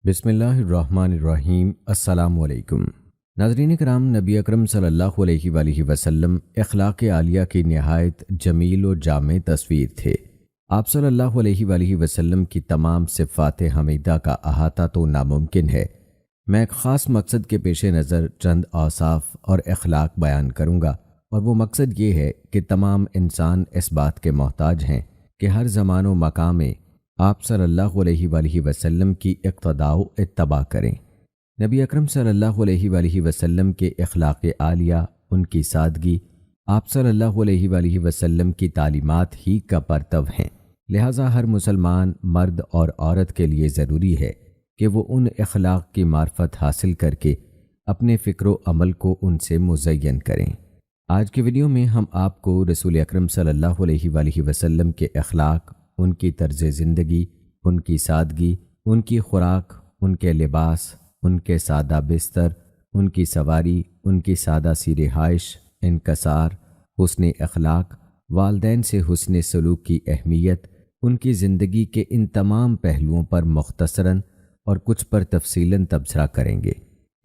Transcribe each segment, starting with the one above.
بسم اللہ الرحمن الرحیم۔ السلام علیکم ناظرین کرام، نبی اکرم صلی اللہ علیہ وآلہ وسلم اخلاق عالیہ کی نہایت جمیل و جامع تصویر تھے۔ آپ صلی اللہ علیہ وآلہ وسلم کی تمام صفات حمیدہ کا احاطہ تو ناممکن ہے۔ میں ایک خاص مقصد کے پیش نظر چند اوصاف اور اخلاق بیان کروں گا، اور وہ مقصد یہ ہے کہ تمام انسان اس بات کے محتاج ہیں کہ ہر زمان و مقام میں آپ صلی اللہ علیہ وآلہ وسلم کی اقتداء و اتباع کریں۔ نبی اکرم صلی اللہ علیہ وآلہ وسلم کے اخلاق عالیہ، ان کی سادگی، آپ صلی اللہ علیہ وآلہ وسلم کی تعلیمات ہی کا پرتو ہیں۔ لہٰذا ہر مسلمان مرد اور عورت کے لیے ضروری ہے کہ وہ ان اخلاق کی معرفت حاصل کر کے اپنے فکر و عمل کو ان سے مزین کریں۔ آج کی ویڈیو میں ہم آپ کو رسول اکرم صلی اللہ علیہ وآلہ وسلم کے اخلاق، ان کی طرز زندگی، ان کی سادگی، ان کی خوراک، ان کے لباس، ان کے سادہ بستر، ان کی سواری، ان کی سادہ سی رہائش، انکسار، حسن اخلاق، والدین سے حسن سلوک کی اہمیت، ان کی زندگی کے ان تمام پہلوؤں پر مختصراً اور کچھ پر تفصیلاً تبصرہ کریں گے۔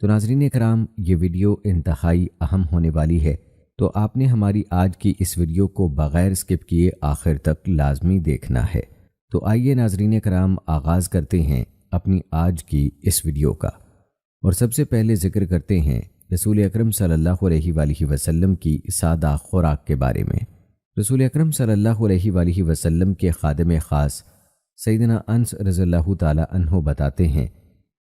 تو ناظرین کرام، یہ ویڈیو انتہائی اہم ہونے والی ہے، تو آپ نے ہماری آج کی اس ویڈیو کو بغیر اسکپ کیے آخر تک لازمی دیکھنا ہے۔ تو آئیے ناظرین کرام، آغاز کرتے ہیں اپنی آج کی اس ویڈیو کا، اور سب سے پہلے ذکر کرتے ہیں رسول اکرم صلی اللہ علیہ وآلہ وسلم کی سادہ خوراک کے بارے میں۔ رسول اکرم صلی اللہ علیہ وآلہ وسلم کے خادم خاص سیدنا انس رضی اللہ تعالی عنہ بتاتے ہیں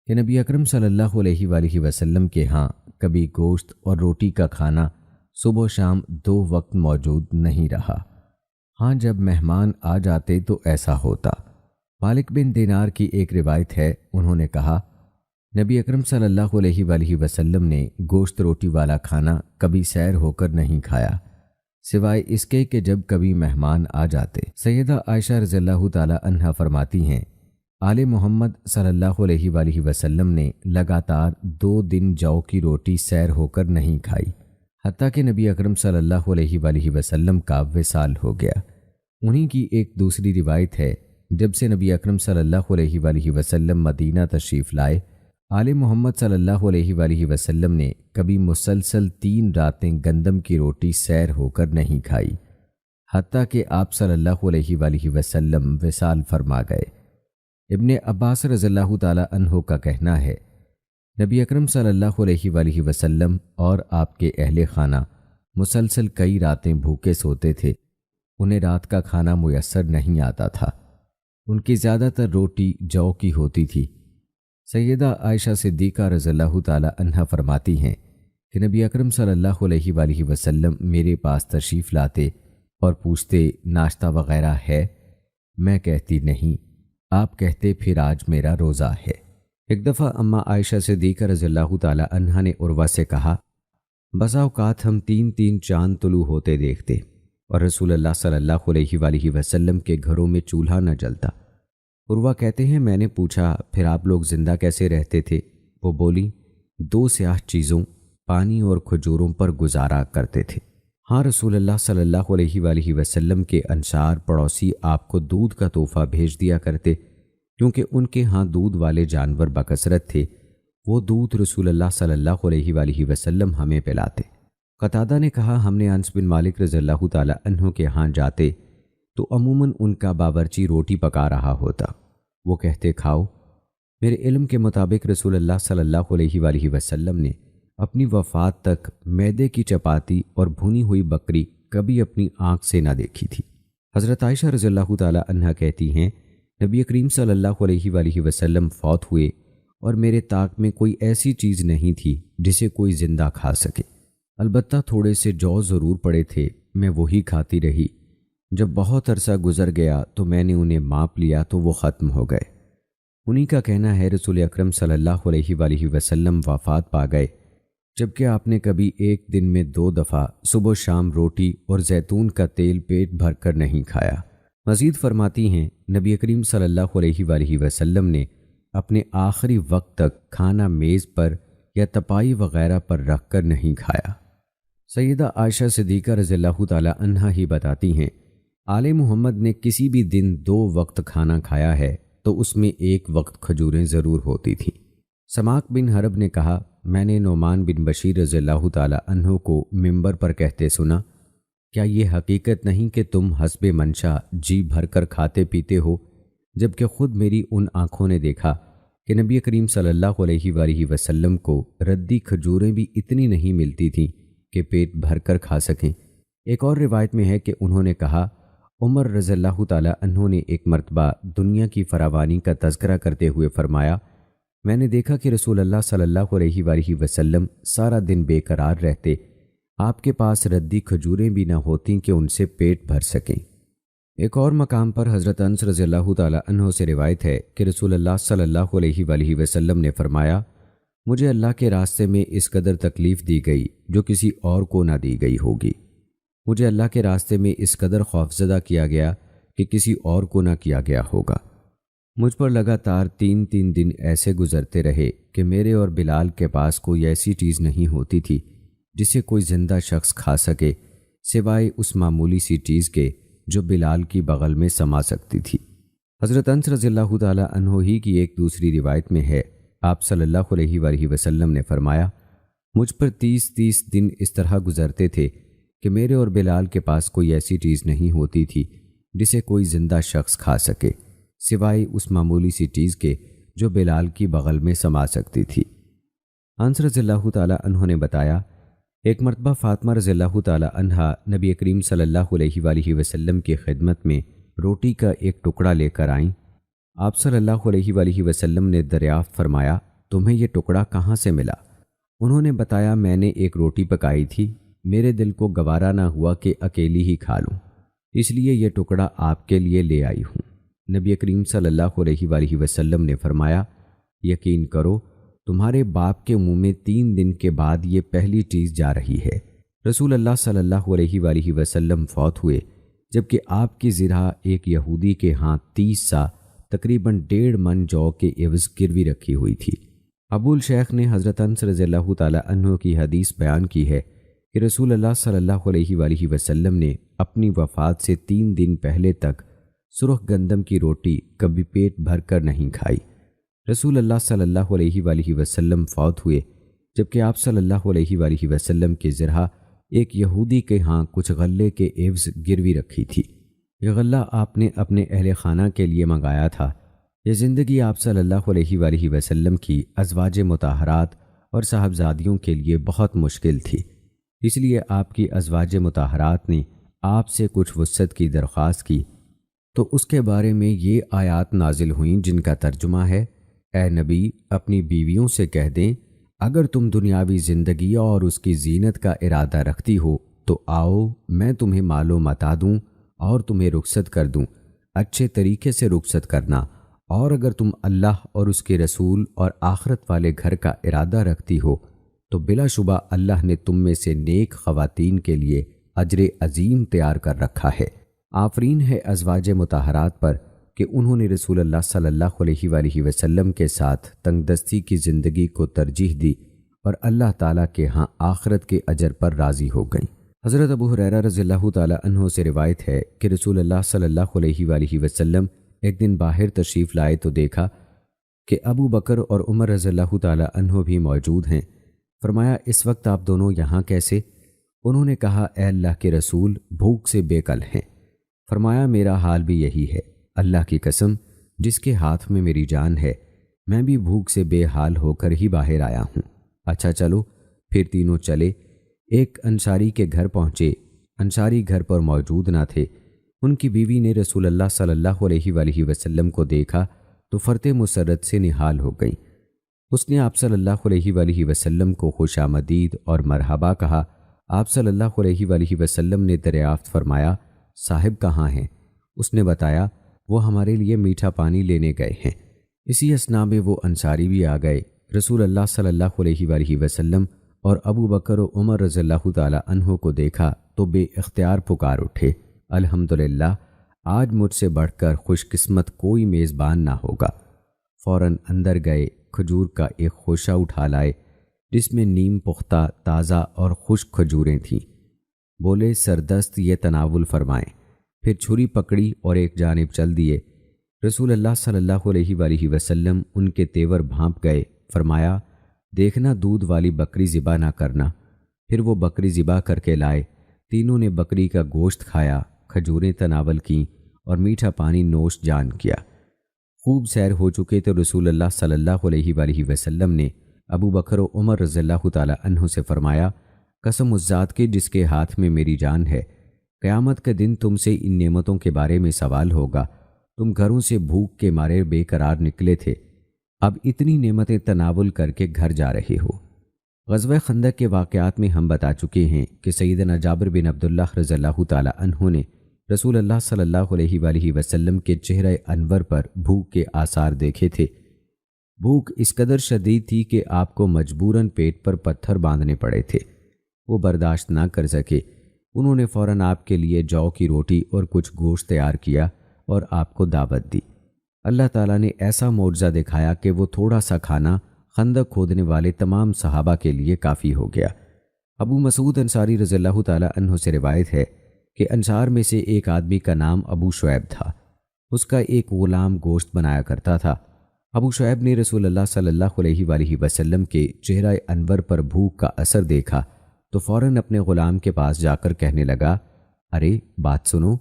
کہ نبی اکرم صلی اللہ علیہ وآلہ وسلم کے ہاں کبھی گوشت اور روٹی کا کھانا صبح و شام دو وقت موجود نہیں رہا۔ ہاں، جب مہمان آ جاتے تو ایسا ہوتا۔ مالک بن دینار کی ایک روایت ہے، انہوں نے کہا، نبی اکرم صلی اللہ علیہ وآلہ وسلم نے گوشت روٹی والا کھانا کبھی سیر ہو کر نہیں کھایا، سوائے اس کے کہ جب کبھی مہمان آ جاتے۔ سیدہ عائشہ رضی اللہ تعالی عنہا فرماتی ہیں، آل محمد صلی اللہ علیہ وآلہ وسلم نے لگاتار 2 دن جو کی روٹی سیر ہو کر نہیں کھائی، حتیٰ کہ نبی اکرم صلی اللہ علیہ وآلہ وسلم کا وصال ہو گیا۔ انہی کی ایک دوسری روایت ہے، جب سے نبی اکرم صلی اللہ علیہ وآلہ وسلم مدینہ تشریف لائے، آل محمد صلی اللہ علیہ وآلہ وسلم نے کبھی مسلسل 3 راتیں گندم کی روٹی سیر ہو کر نہیں کھائی، حتیٰ کہ آپ صلی اللہ علیہ وآلہ وسلم وصال فرما گئے۔ ابن عباس رضی اللہ تعالی عنہ کا کہنا ہے، نبی اکرم صلی اللہ علیہ وآلہ وسلم اور آپ کے اہل خانہ مسلسل کئی راتیں بھوکے سوتے تھے، انہیں رات کا کھانا میسر نہیں آتا تھا۔ ان کی زیادہ تر روٹی جو کی ہوتی تھی۔ سیدہ عائشہ صدیقہ رضی اللہ تعالی عنہا فرماتی ہیں کہ نبی اکرم صلی اللہ علیہ وآلہ وسلم میرے پاس تشریف لاتے اور پوچھتے، ناشتہ وغیرہ ہے؟ میں کہتی نہیں۔ آپ کہتے، پھر آج میرا روزہ ہے۔ ایک دفعہ اماں عائشہ صدیقہ رضی اللہ تعالی عنہا نے عروہ سے کہا، بسا اوقات ہم 3 چاند طلوع ہوتے دیکھتے اور رسول اللہ صلی اللہ علیہ وآلہ وسلم کے گھروں میں چولہا نہ جلتا۔ عروہ کہتے ہیں، میں نے پوچھا، پھر آپ لوگ زندہ کیسے رہتے تھے؟ وہ بولی، 2 سیاہ چیزوں، پانی اور کھجوروں پر گزارا کرتے تھے۔ ہاں، رسول اللہ صلی اللہ علیہ وآلہ وسلم کے انصار پڑوسی آپ کو دودھ کا تحفہ بھیج دیا کرتے، کیونکہ ان کے ہاں دودھ والے جانور بکثرت تھے۔ وہ دودھ رسول اللہ صلی اللہ علیہ وآلہ وسلم ہمیں پلاتے۔ قتادہ نے کہا، ہم نے انس بن مالک رضی اللہ تعالی عنہ کے ہاں جاتے تو عموماً ان کا باورچی روٹی پکا رہا ہوتا۔ وہ کہتے، کھاؤ۔ میرے علم کے مطابق رسول اللہ صلی اللہ علیہ وآلہ وسلم نے اپنی وفات تک میدے کی چپاتی اور بھنی ہوئی بکری کبھی اپنی آنکھ سے نہ دیکھی تھی۔ حضرت عائشہ رضی اللہ تعالی عنہا کہتی ہیں، نبی کریم صلی اللہ علیہ وآلہ وسلم فوت ہوئے اور میرے طاق میں کوئی ایسی چیز نہیں تھی جسے کوئی زندہ کھا سکے، البتہ تھوڑے سے جو ضرور پڑے تھے، میں وہی کھاتی رہی۔ جب بہت عرصہ گزر گیا تو میں نے انہیں ماپ لیا تو وہ ختم ہو گئے۔ انہی کا کہنا ہے، رسول اکرم صلی اللہ علیہ وآلہ وسلم وفات پا گئے، جبکہ آپ نے کبھی ایک دن میں 2 دفعہ صبح و شام روٹی اور زیتون کا تیل پیٹ بھر کر نہیں کھایا۔ مزید فرماتی ہیں، نبی کریم صلی اللہ علیہ وآلہ وسلم نے اپنے آخری وقت تک کھانا میز پر یا تپائی وغیرہ پر رکھ کر نہیں کھایا۔ سیدہ عائشہ صدیقہ رضی اللہ تعالی عنہا ہی بتاتی ہیں، آل محمد نے کسی بھی دن 2 وقت کھانا کھایا ہے تو تو اس میں ایک وقت کھجوریں ضرور ہوتی تھیں۔ سماک بن حرب نے کہا، میں نے نعمان بن بشیر رضی اللہ تعالی عنہ کو ممبر پر کہتے سنا، کیا یہ حقیقت نہیں کہ تم حسب منشا جی بھر کر کھاتے پیتے ہو، جبکہ خود میری ان آنکھوں نے دیکھا کہ نبی کریم صلی اللہ علیہ وآلہ وسلم کو ردی کھجوریں بھی اتنی نہیں ملتی تھیں کہ پیٹ بھر کر کھا سکیں۔ ایک اور روایت میں ہے کہ انہوں نے کہا، عمر رضی اللہ تعالی عنہ نے ایک مرتبہ دنیا کی فراوانی کا تذکرہ کرتے ہوئے فرمایا، میں نے دیکھا کہ رسول اللہ صلی اللہ علیہ وآلہ وسلم سارا دن بے قرار رہتے، آپ کے پاس ردی کھجوریں بھی نہ ہوتیں کہ ان سے پیٹ بھر سکیں۔ ایک اور مقام پر حضرت انس رضی اللہ تعالی عنہ سے روایت ہے کہ رسول اللہ صلی اللہ علیہ وآلہ وسلم نے فرمایا، مجھے اللہ کے راستے میں اس قدر تکلیف دی گئی جو کسی اور کو نہ دی گئی ہوگی۔ مجھے اللہ کے راستے میں اس قدر خوفزدہ کیا گیا کہ کسی اور کو نہ کیا گیا ہوگا۔ مجھ پر لگاتار 3 دن ایسے گزرتے رہے کہ میرے اور بلال کے پاس کوئی ایسی چیز نہیں ہوتی تھی جسے کوئی زندہ شخص کھا سکے سوائے اس معمولی سی چیز کے جو بلال کی بغل میں سما سکتی تھی۔ حضرت انس رضی اللہ تعالی عنہ ہی کی ایک دوسری روایت میں ہے، آپ صلی اللہ علیہ وآلہ وسلم نے فرمایا، مجھ پر 30 دن اس طرح گزرتے تھے کہ میرے اور بلال کے پاس کوئی ایسی چیز نہیں ہوتی تھی جسے کوئی زندہ شخص کھا سکے سوائے اس معمولی سی چیز کے جو بلال کی بغل میں سما سکتی تھی۔ انس رضی اللہ تعالی عنہ نے بتایا، ایک مرتبہ فاطمہ رضی اللہ تعالی عنہا نبی کریم صلی اللہ علیہ وآلہ وسلم کی خدمت میں روٹی کا ایک ٹکڑا لے کر آئیں۔ آپ صلی اللہ علیہ وآلہ وسلم نے دریافت فرمایا، تمہیں یہ ٹکڑا کہاں سے ملا؟ انہوں نے بتایا، میں نے ایک روٹی پکائی تھی، میرے دل کو گوارا نہ ہوا کہ اکیلی ہی کھا لوں، اس لیے یہ ٹکڑا آپ کے لیے لے آئی ہوں۔ نبی کریم صلی اللہ علیہ وآلہ وسلم نے فرمایا، یقین کرو تمہارے باپ کے منہ میں 3 دن کے بعد یہ پہلی چیز جا رہی ہے۔ رسول اللہ صلی اللہ علیہ وآلہ وسلم فوت ہوئے جبکہ آپ کی زرہ ایک یہودی کے ہاں 30 سا تقریباً 1.5 من جو کے عوض گروی رکھی ہوئی تھی۔ ابو الشیخ نے حضرت انس رضی اللہ تعالی عنہ کی حدیث بیان کی ہے کہ رسول اللہ صلی اللہ علیہ وآلہ وسلم نے اپنی وفات سے 3 دن پہلے تک سرخ گندم کی روٹی کبھی پیٹ بھر کر نہیں کھائی۔ رسول اللہ صلی اللہ علیہ وآلہ وسلم فوت ہوئے جبکہ آپ صلی اللہ علیہ وآلہ وسلم کی زرہ ایک یہودی کے ہاں کچھ غلے کے عوض گروی رکھی تھی۔ یہ غلہ آپ نے اپنے اہل خانہ کے لیے منگایا تھا۔ یہ زندگی آپ صلی اللہ علیہ وآلہ وسلم کی ازواج مطہرات اور صاحبزادیوں کے لیے بہت مشکل تھی، اس لیے آپ کی ازواج مطہرات نے آپ سے کچھ وسعت کی درخواست کی تو اس کے بارے میں یہ آیات نازل ہوئیں جن کا ترجمہ ہے، اے نبی اپنی بیویوں سے کہہ دیں اگر تم دنیاوی زندگی اور اس کی زینت کا ارادہ رکھتی ہو تو آؤ میں تمہیں مال و متاع دوں اور تمہیں رخصت کر دوں، اچھے طریقے سے رخصت کرنا، اور اگر تم اللہ اور اس کے رسول اور آخرت والے گھر کا ارادہ رکھتی ہو تو بلا شبہ اللہ نے تم میں سے نیک خواتین کے لیے اجر عظیم تیار کر رکھا ہے۔ آفرین ہے ازواج مطہرات پر کہ انہوں نے رسول اللہ صلی اللہ علیہ وآلہ وسلم کے ساتھ تنگ دستی کی زندگی کو ترجیح دی اور اللہ تعالیٰ کے ہاں آخرت کے اجر پر راضی ہو گئیں۔ حضرت ابو ہریرہ رضی اللہ تعالی عنہ سے روایت ہے کہ رسول اللہ صلی اللہ علیہ وآلہ وسلم ایک دن باہر تشریف لائے تو دیکھا کہ ابو بکر اور عمر رضی اللہ تعالی عنہ بھی موجود ہیں۔ فرمایا، اس وقت آپ دونوں یہاں کیسے؟ انہوں نے کہا، اے اللہ کے رسول بھوک سے بے کل ہیں۔ فرمایا، میرا حال بھی یہی ہے، اللہ کی قسم جس کے ہاتھ میں میری جان ہے، میں بھی بھوک سے بے حال ہو کر ہی باہر آیا ہوں۔ اچھا چلو، پھر تینوں چلے، ایک انصاری کے گھر پہنچے۔ انصاری گھر پر موجود نہ تھے۔ ان کی بیوی نے رسول اللہ صلی اللہ علیہ وآلہ وسلم کو دیکھا تو فرط مسرت سے نہال ہو گئی۔ اس نے آپ صلی اللہ علیہ وآلہ وسلم کو خوش آمدید اور مرحبا کہا۔ آپ صلی اللہ علیہ وآلہ وسلم نے دریافت فرمایا، صاحب کہاں ہیں؟ اس نے بتایا، وہ ہمارے لیے میٹھا پانی لینے گئے ہیں۔ اسی اثناء میں وہ انصاری بھی آ گئے۔ رسول اللہ صلی اللہ علیہ وآلہ وسلم اور ابو بکر و عمر رضی اللہ تعالی عنہ کو دیکھا تو بے اختیار پکار اٹھے، الحمدللہ آج مجھ سے بڑھ کر خوش قسمت کوئی میزبان نہ ہوگا۔ فوراً اندر گئے، کھجور کا ایک خوشہ اٹھا لائے جس میں نیم پختہ تازہ اور خشک کھجوریں تھیں۔ بولے، سردست یہ تناول فرمائیں۔ پھر چھری پکڑی اور ایک جانب چل دیے۔ رسول اللہ صلی اللہ علیہ وآلہ وسلم ان کے تیور بھانپ گئے، فرمایا دیکھنا دودھ والی بکری ذبح نہ کرنا۔ پھر وہ بکری ذبح کر کے لائے، تینوں نے بکری کا گوشت کھایا، کھجوریں تناول کیں اور میٹھا پانی نوش جان کیا۔ خوب سیر ہو چکے تو رسول اللہ صلی اللہ علیہ وآلہ وسلم نے ابو بکر و عمر رضی اللہ تعالی عنہ سے فرمایا، قسم اس ذات کے جس کے ہاتھ میں میری جان ہے، قیامت کے دن تم سے ان نعمتوں کے بارے میں سوال ہوگا۔ تم گھروں سے بھوک کے مارے بے قرار نکلے تھے، اب اتنی نعمتیں تناول کر کے گھر جا رہے ہو۔ غزوہ خندق کے واقعات میں ہم بتا چکے ہیں کہ سیدنا جابر بن عبداللہ رضی اللہ تعالی عنہ نے رسول اللہ صلی اللہ علیہ وآلہ وسلم کے چہرہ انور پر بھوک کے آثار دیکھے تھے۔ بھوک اس قدر شدید تھی کہ آپ کو مجبوراً پیٹ پر پتھر باندھنے پڑے تھے۔ وہ برداشت نہ کر سکے، انہوں نے فوراً آپ کے لیے جو کی روٹی اور کچھ گوشت تیار کیا اور آپ کو دعوت دی۔ اللہ تعالیٰ نے ایسا معجزہ دکھایا کہ وہ تھوڑا سا کھانا خندق کھودنے والے تمام صحابہ کے لیے کافی ہو گیا۔ ابو مسعود انصاری رضی اللہ تعالی عنہ سے روایت ہے کہ انصار میں سے ایک آدمی کا نام ابو شعیب تھا، اس کا ایک غلام گوشت بنایا کرتا تھا۔ ابو شعیب نے رسول اللہ صلی اللہ علیہ وآلہ وسلم کے چہرہ انور پر بھوک کا اثر دیکھا تو فوراً اپنے غلام کے پاس جا کر کہنے لگا، ارے بات سنو،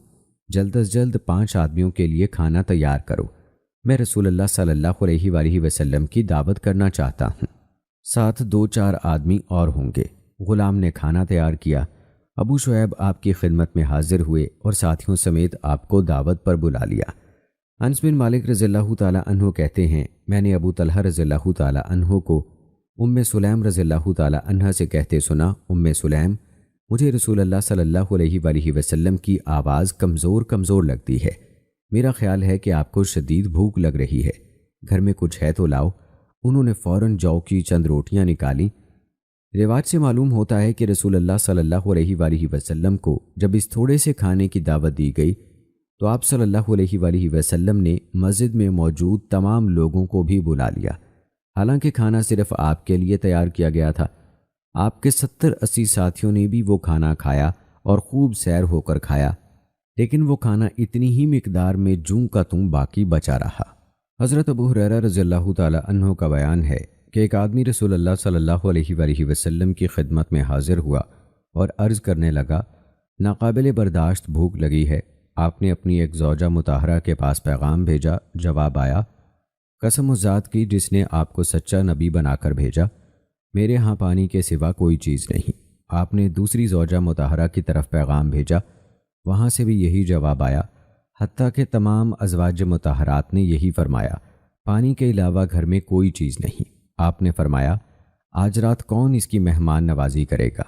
جلد از جلد 5 آدمیوں کے لیے کھانا تیار کرو، میں رسول اللہ صلی اللہ علیہ وآلہ وسلم کی دعوت کرنا چاہتا ہوں، ساتھ 2-4 آدمی اور ہوں گے۔ غلام نے کھانا تیار کیا، ابو شعیب آپ کی خدمت میں حاضر ہوئے اور ساتھیوں سمیت آپ کو دعوت پر بلا لیا۔ انس بن مالک رضی اللہ تعالی عنہ کہتے ہیں، میں نے ابو طلحہ رضی اللہ تعالی عنہ کو ام سلیم رضی اللہ تعالی عنہ سے کہتے سنا، ام سلیم، مجھے رسول اللہ صلی اللہ علیہ وآلہ وسلم کی آواز کمزور کمزور لگتی ہے، میرا خیال ہے کہ آپ کو شدید بھوک لگ رہی ہے، گھر میں کچھ ہے تو لاؤ۔ انہوں نے فوراً جو کی چند روٹیاں نکالیں۔ روایت سے معلوم ہوتا ہے کہ رسول اللہ صلی اللہ علیہ وآلہ وسلم کو جب اس تھوڑے سے کھانے کی دعوت دی گئی تو آپ صلی اللہ علیہ وآلہ وسلم نے مسجد میں موجود تمام لوگوں کو بھی بلا لیا۔ حالانکہ کھانا صرف آپ کے لیے تیار کیا گیا تھا، آپ کے 70-80 ساتھیوں نے بھی وہ کھانا کھایا اور خوب سیر ہو کر کھایا، لیکن وہ کھانا اتنی ہی مقدار میں جوں کا توں باقی بچا رہا۔ حضرت ابو ہریرہ رضی اللہ تعالی عنہ کا بیان ہے کہ ایک آدمی رسول اللہ صلی اللہ علیہ وآلہ وسلم کی خدمت میں حاضر ہوا اور عرض کرنے لگا، ناقابل برداشت بھوک لگی ہے۔ آپ نے اپنی ایک زوجہ مطہرہ کے پاس پیغام بھیجا، جواب آیا، قسم اس ذات کی جس نے آپ کو سچا نبی بنا کر بھیجا، میرے ہاں پانی کے سوا کوئی چیز نہیں۔ آپ نے دوسری زوجہ مطہرہ کی طرف پیغام بھیجا، وہاں سے بھی یہی جواب آیا، حتیٰ کہ تمام ازواج مطہرات نے یہی فرمایا، پانی کے علاوہ گھر میں کوئی چیز نہیں۔ آپ نے فرمایا، آج رات کون اس کی مہمان نوازی کرے گا،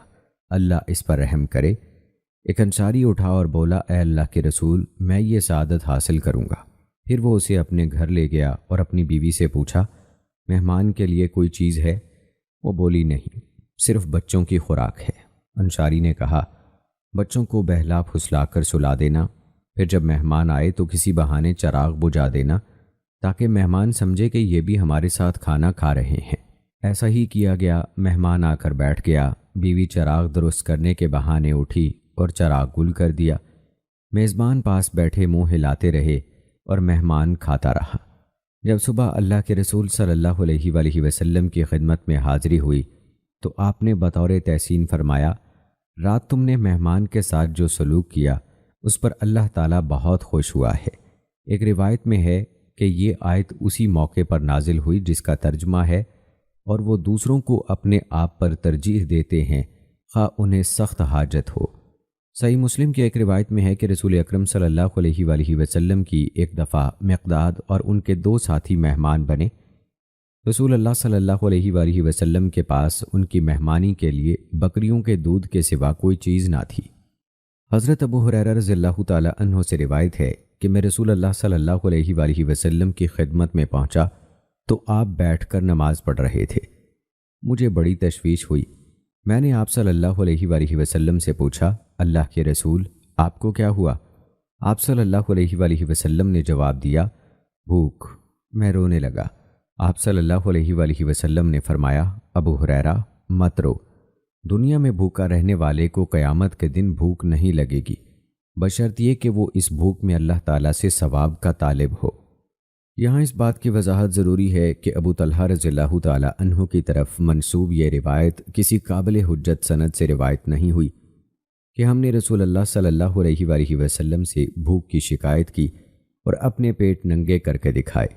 اللہ اس پر رحم کرے۔ ایک انصاری اٹھا اور بولا، اے اللہ کے رسول، میں یہ سعادت حاصل کروں گا۔ پھر وہ اسے اپنے گھر لے گیا اور اپنی بیوی سے پوچھا، مہمان کے لیے کوئی چیز ہے؟ وہ بولی، نہیں، صرف بچوں کی خوراک ہے۔ انصاری نے کہا، بچوں کو بہلا پھسلا کر سلا دینا، پھر جب مہمان آئے تو کسی بہانے چراغ بجھا دینا تاکہ مہمان سمجھے کہ یہ بھی ہمارے ساتھ کھانا کھا رہے ہیں۔ ایسا ہی کیا گیا، مہمان آ کر بیٹھ گیا، بیوی چراغ درست کرنے کے بہانے اٹھی اور چراغ گل کر دیا۔ میزبان پاس بیٹھے منہ ہلاتے رہے اور مہمان کھاتا رہا۔ جب صبح اللہ کے رسول صلی اللہ علیہ وآلہ وسلم کی خدمت میں حاضری ہوئی تو آپ نے بطور تحسین فرمایا، رات تم نے مہمان کے ساتھ جو سلوک کیا اس پر اللہ تعالیٰ بہت خوش ہوا ہے۔ ایک روایت میں ہے کہ یہ آیت اسی موقع پر نازل ہوئی جس کا ترجمہ ہے، اور وہ دوسروں کو اپنے آپ پر ترجیح دیتے ہیں خواہ انہیں سخت حاجت ہو۔ صحیح مسلم کی ایک روایت میں ہے کہ رسول اکرم صلی اللہ علیہ وآلہ وسلم کی ایک دفعہ مقداد اور ان کے 2 ساتھی مہمان بنے۔ رسول اللہ صلی اللہ علیہ وآلہ وسلم کے پاس ان کی مہمانی کے لیے بکریوں کے دودھ کے سوا کوئی چیز نہ تھی۔ حضرت ابو ہریرہ رضی اللہ تعالی عنہ سے روایت ہے کہ میں رسول اللہ صلی اللہ علیہ وآلہ وسلم کی خدمت میں پہنچا تو آپ بیٹھ کر نماز پڑھ رہے تھے۔ مجھے بڑی تشویش ہوئی، میں نے آپ صلی اللہ علیہ وآلہ وسلم سے پوچھا، اللہ کے رسول، آپ کو کیا ہوا؟ آپ صلی اللہ علیہ وآلہ وسلم نے جواب دیا، بھوک۔ میں رونے لگا۔ آپ صلی اللہ علیہ وآلہ وسلم نے فرمایا، ابو ہریرہ مت رو، دنیا میں بھوکا رہنے والے کو قیامت کے دن بھوک نہیں لگے گی، بشرط یہ کہ وہ اس بھوک میں اللہ تعالیٰ سے ثواب کا طالب ہو۔ یہاں اس بات کی وضاحت ضروری ہے کہ ابو طلحہ رضی اللہ تعالیٰ عنہ کی طرف منسوب یہ روایت کسی قابل حجت سند سے روایت نہیں ہوئی کہ ہم نے رسول اللہ صلی اللہ علیہ وآلہ وسلم سے بھوک کی شکایت کی اور اپنے پیٹ ننگے کر کے دکھائے،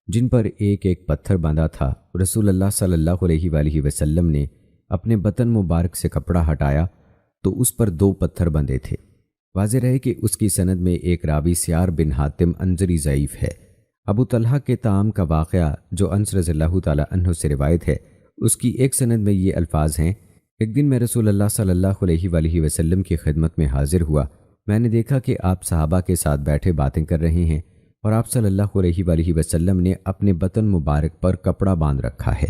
جن پر ایک ایک پتھر باندھا تھا۔ رسول اللہ صلی اللہ علیہ وآلہ وسلم نے اپنے بطن مبارک سے کپڑا ہٹایا تو اس پر 2 پتھر بندھے تھے۔ واضح رہے کہ اس کی سند میں ایک راوی سیار بن حاتم انزری ضعیف ہے۔ ابو طلحہ کے طعام کا واقعہ جو انس رضی اللہ تعالیٰ عنہ سے روایت ہے، اس کی ایک سند میں یہ الفاظ ہیں: ایک دن میں رسول اللہ صلی اللہ علیہ وآلہ وسلم کی خدمت میں حاضر ہوا۔ میں نے دیکھا کہ آپ صحابہ کے ساتھ بیٹھے باتیں کر رہے ہیں اور آپ صلی اللہ علیہ وآلہ وسلم نے اپنے بطن مبارک پر کپڑا باندھ رکھا ہے۔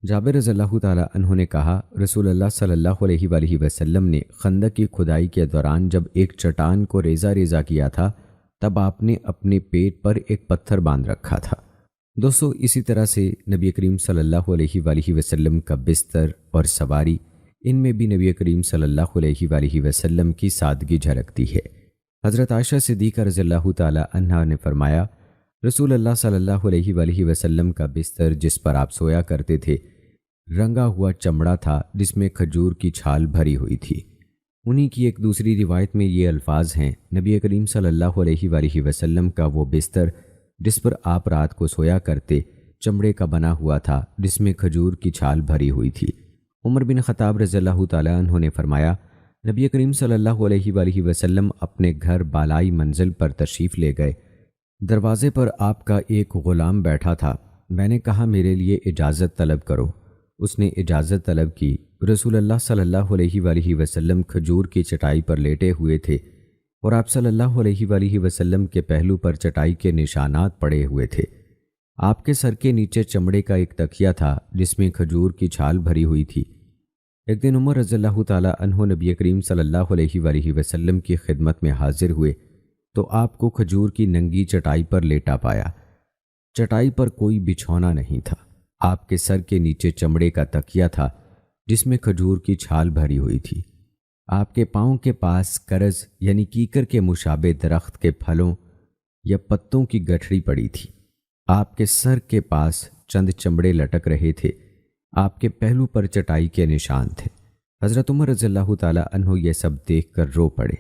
جابر رضی اللہ تعالیٰ عنہ نے کہا، رسول اللہ صلی اللہ علیہ وآلہ وسلم نے خندق کی کھدائی کے دوران جب ایک چٹان کو ریزہ ریزہ کیا تھا تب آپ نے اپنے پیٹ پر ایک پتھر باندھ رکھا تھا۔ دوستو، اسی طرح سے نبی کریم صلی اللہ علیہ وآلہ وسلم کا بستر اور سواری، ان میں بھی نبی کریم صلی اللہ علیہ وآلہ وسلم کی سادگی جھلکتی ہے۔ حضرت عائشہ صدیقہ رضی اللہ تعالیٰ عنہا نے فرمایا، رسول اللہ صلی اللہ علیہ وآلہ وسلم کا بستر جس پر آپ سویا کرتے تھے رنگا ہوا چمڑا تھا جس میں کھجور کی چھال بھری ہوئی تھی۔ انہی کی ایک دوسری روایت میں یہ الفاظ ہیں، نبی کریم صلی اللہ علیہ وآلہ وسلم کا وہ بستر جس پر آپ رات کو سویا کرتے چمڑے کا بنا ہوا تھا جس میں کھجور کی چھال بھری ہوئی تھی۔ عمر بن خطاب رضی اللہ تعالیٰ عنہ نے فرمایا، نبی کریم صلی اللہ علیہ وآلہ وسلم اپنے گھر بالائی منزل پر تشریف لے گئے۔ دروازے پر آپ کا ایک غلام بیٹھا تھا۔ میں نے کہا، میرے لیے اجازت طلب کرو۔ اس نے اجازت طلب کی۔ رسول اللہ صلی اللہ علیہ وآلہ وسلم کھجور کی چٹائی پر لیٹے ہوئے تھے اور آپ صلی اللہ علیہ وآلہ وسلم کے پہلو پر چٹائی کے نشانات پڑے ہوئے تھے۔ آپ کے سر کے نیچے چمڑے کا ایک تکیہ تھا جس میں کھجور کی چھال بھری ہوئی تھی۔ ایک دن عمر رضی اللہ تعالیٰ عنہ نبی کریم صلی اللہ علیہ وآلہ وسلم کی خدمت میں حاضر ہوئے تو آپ کو کھجور کی ننگی چٹائی پر لیٹا پایا۔ چٹائی پر کوئی بچھونا نہیں تھا۔ آپ کے سر کے نیچے چمڑے کا تکیہ تھا جس میں کھجور کی چھال بھری ہوئی تھی۔ آپ کے پاؤں کے پاس کرز یعنی کیکر کے مشابہ درخت کے پھلوں یا پتوں کی گٹھڑی پڑی تھی۔ آپ کے سر کے پاس چند چمڑے لٹک رہے تھے۔ آپ کے پہلو پر چٹائی کے نشان تھے۔ حضرت عمر رضی اللہ تعالیٰ عنہ یہ سب دیکھ کر رو پڑے۔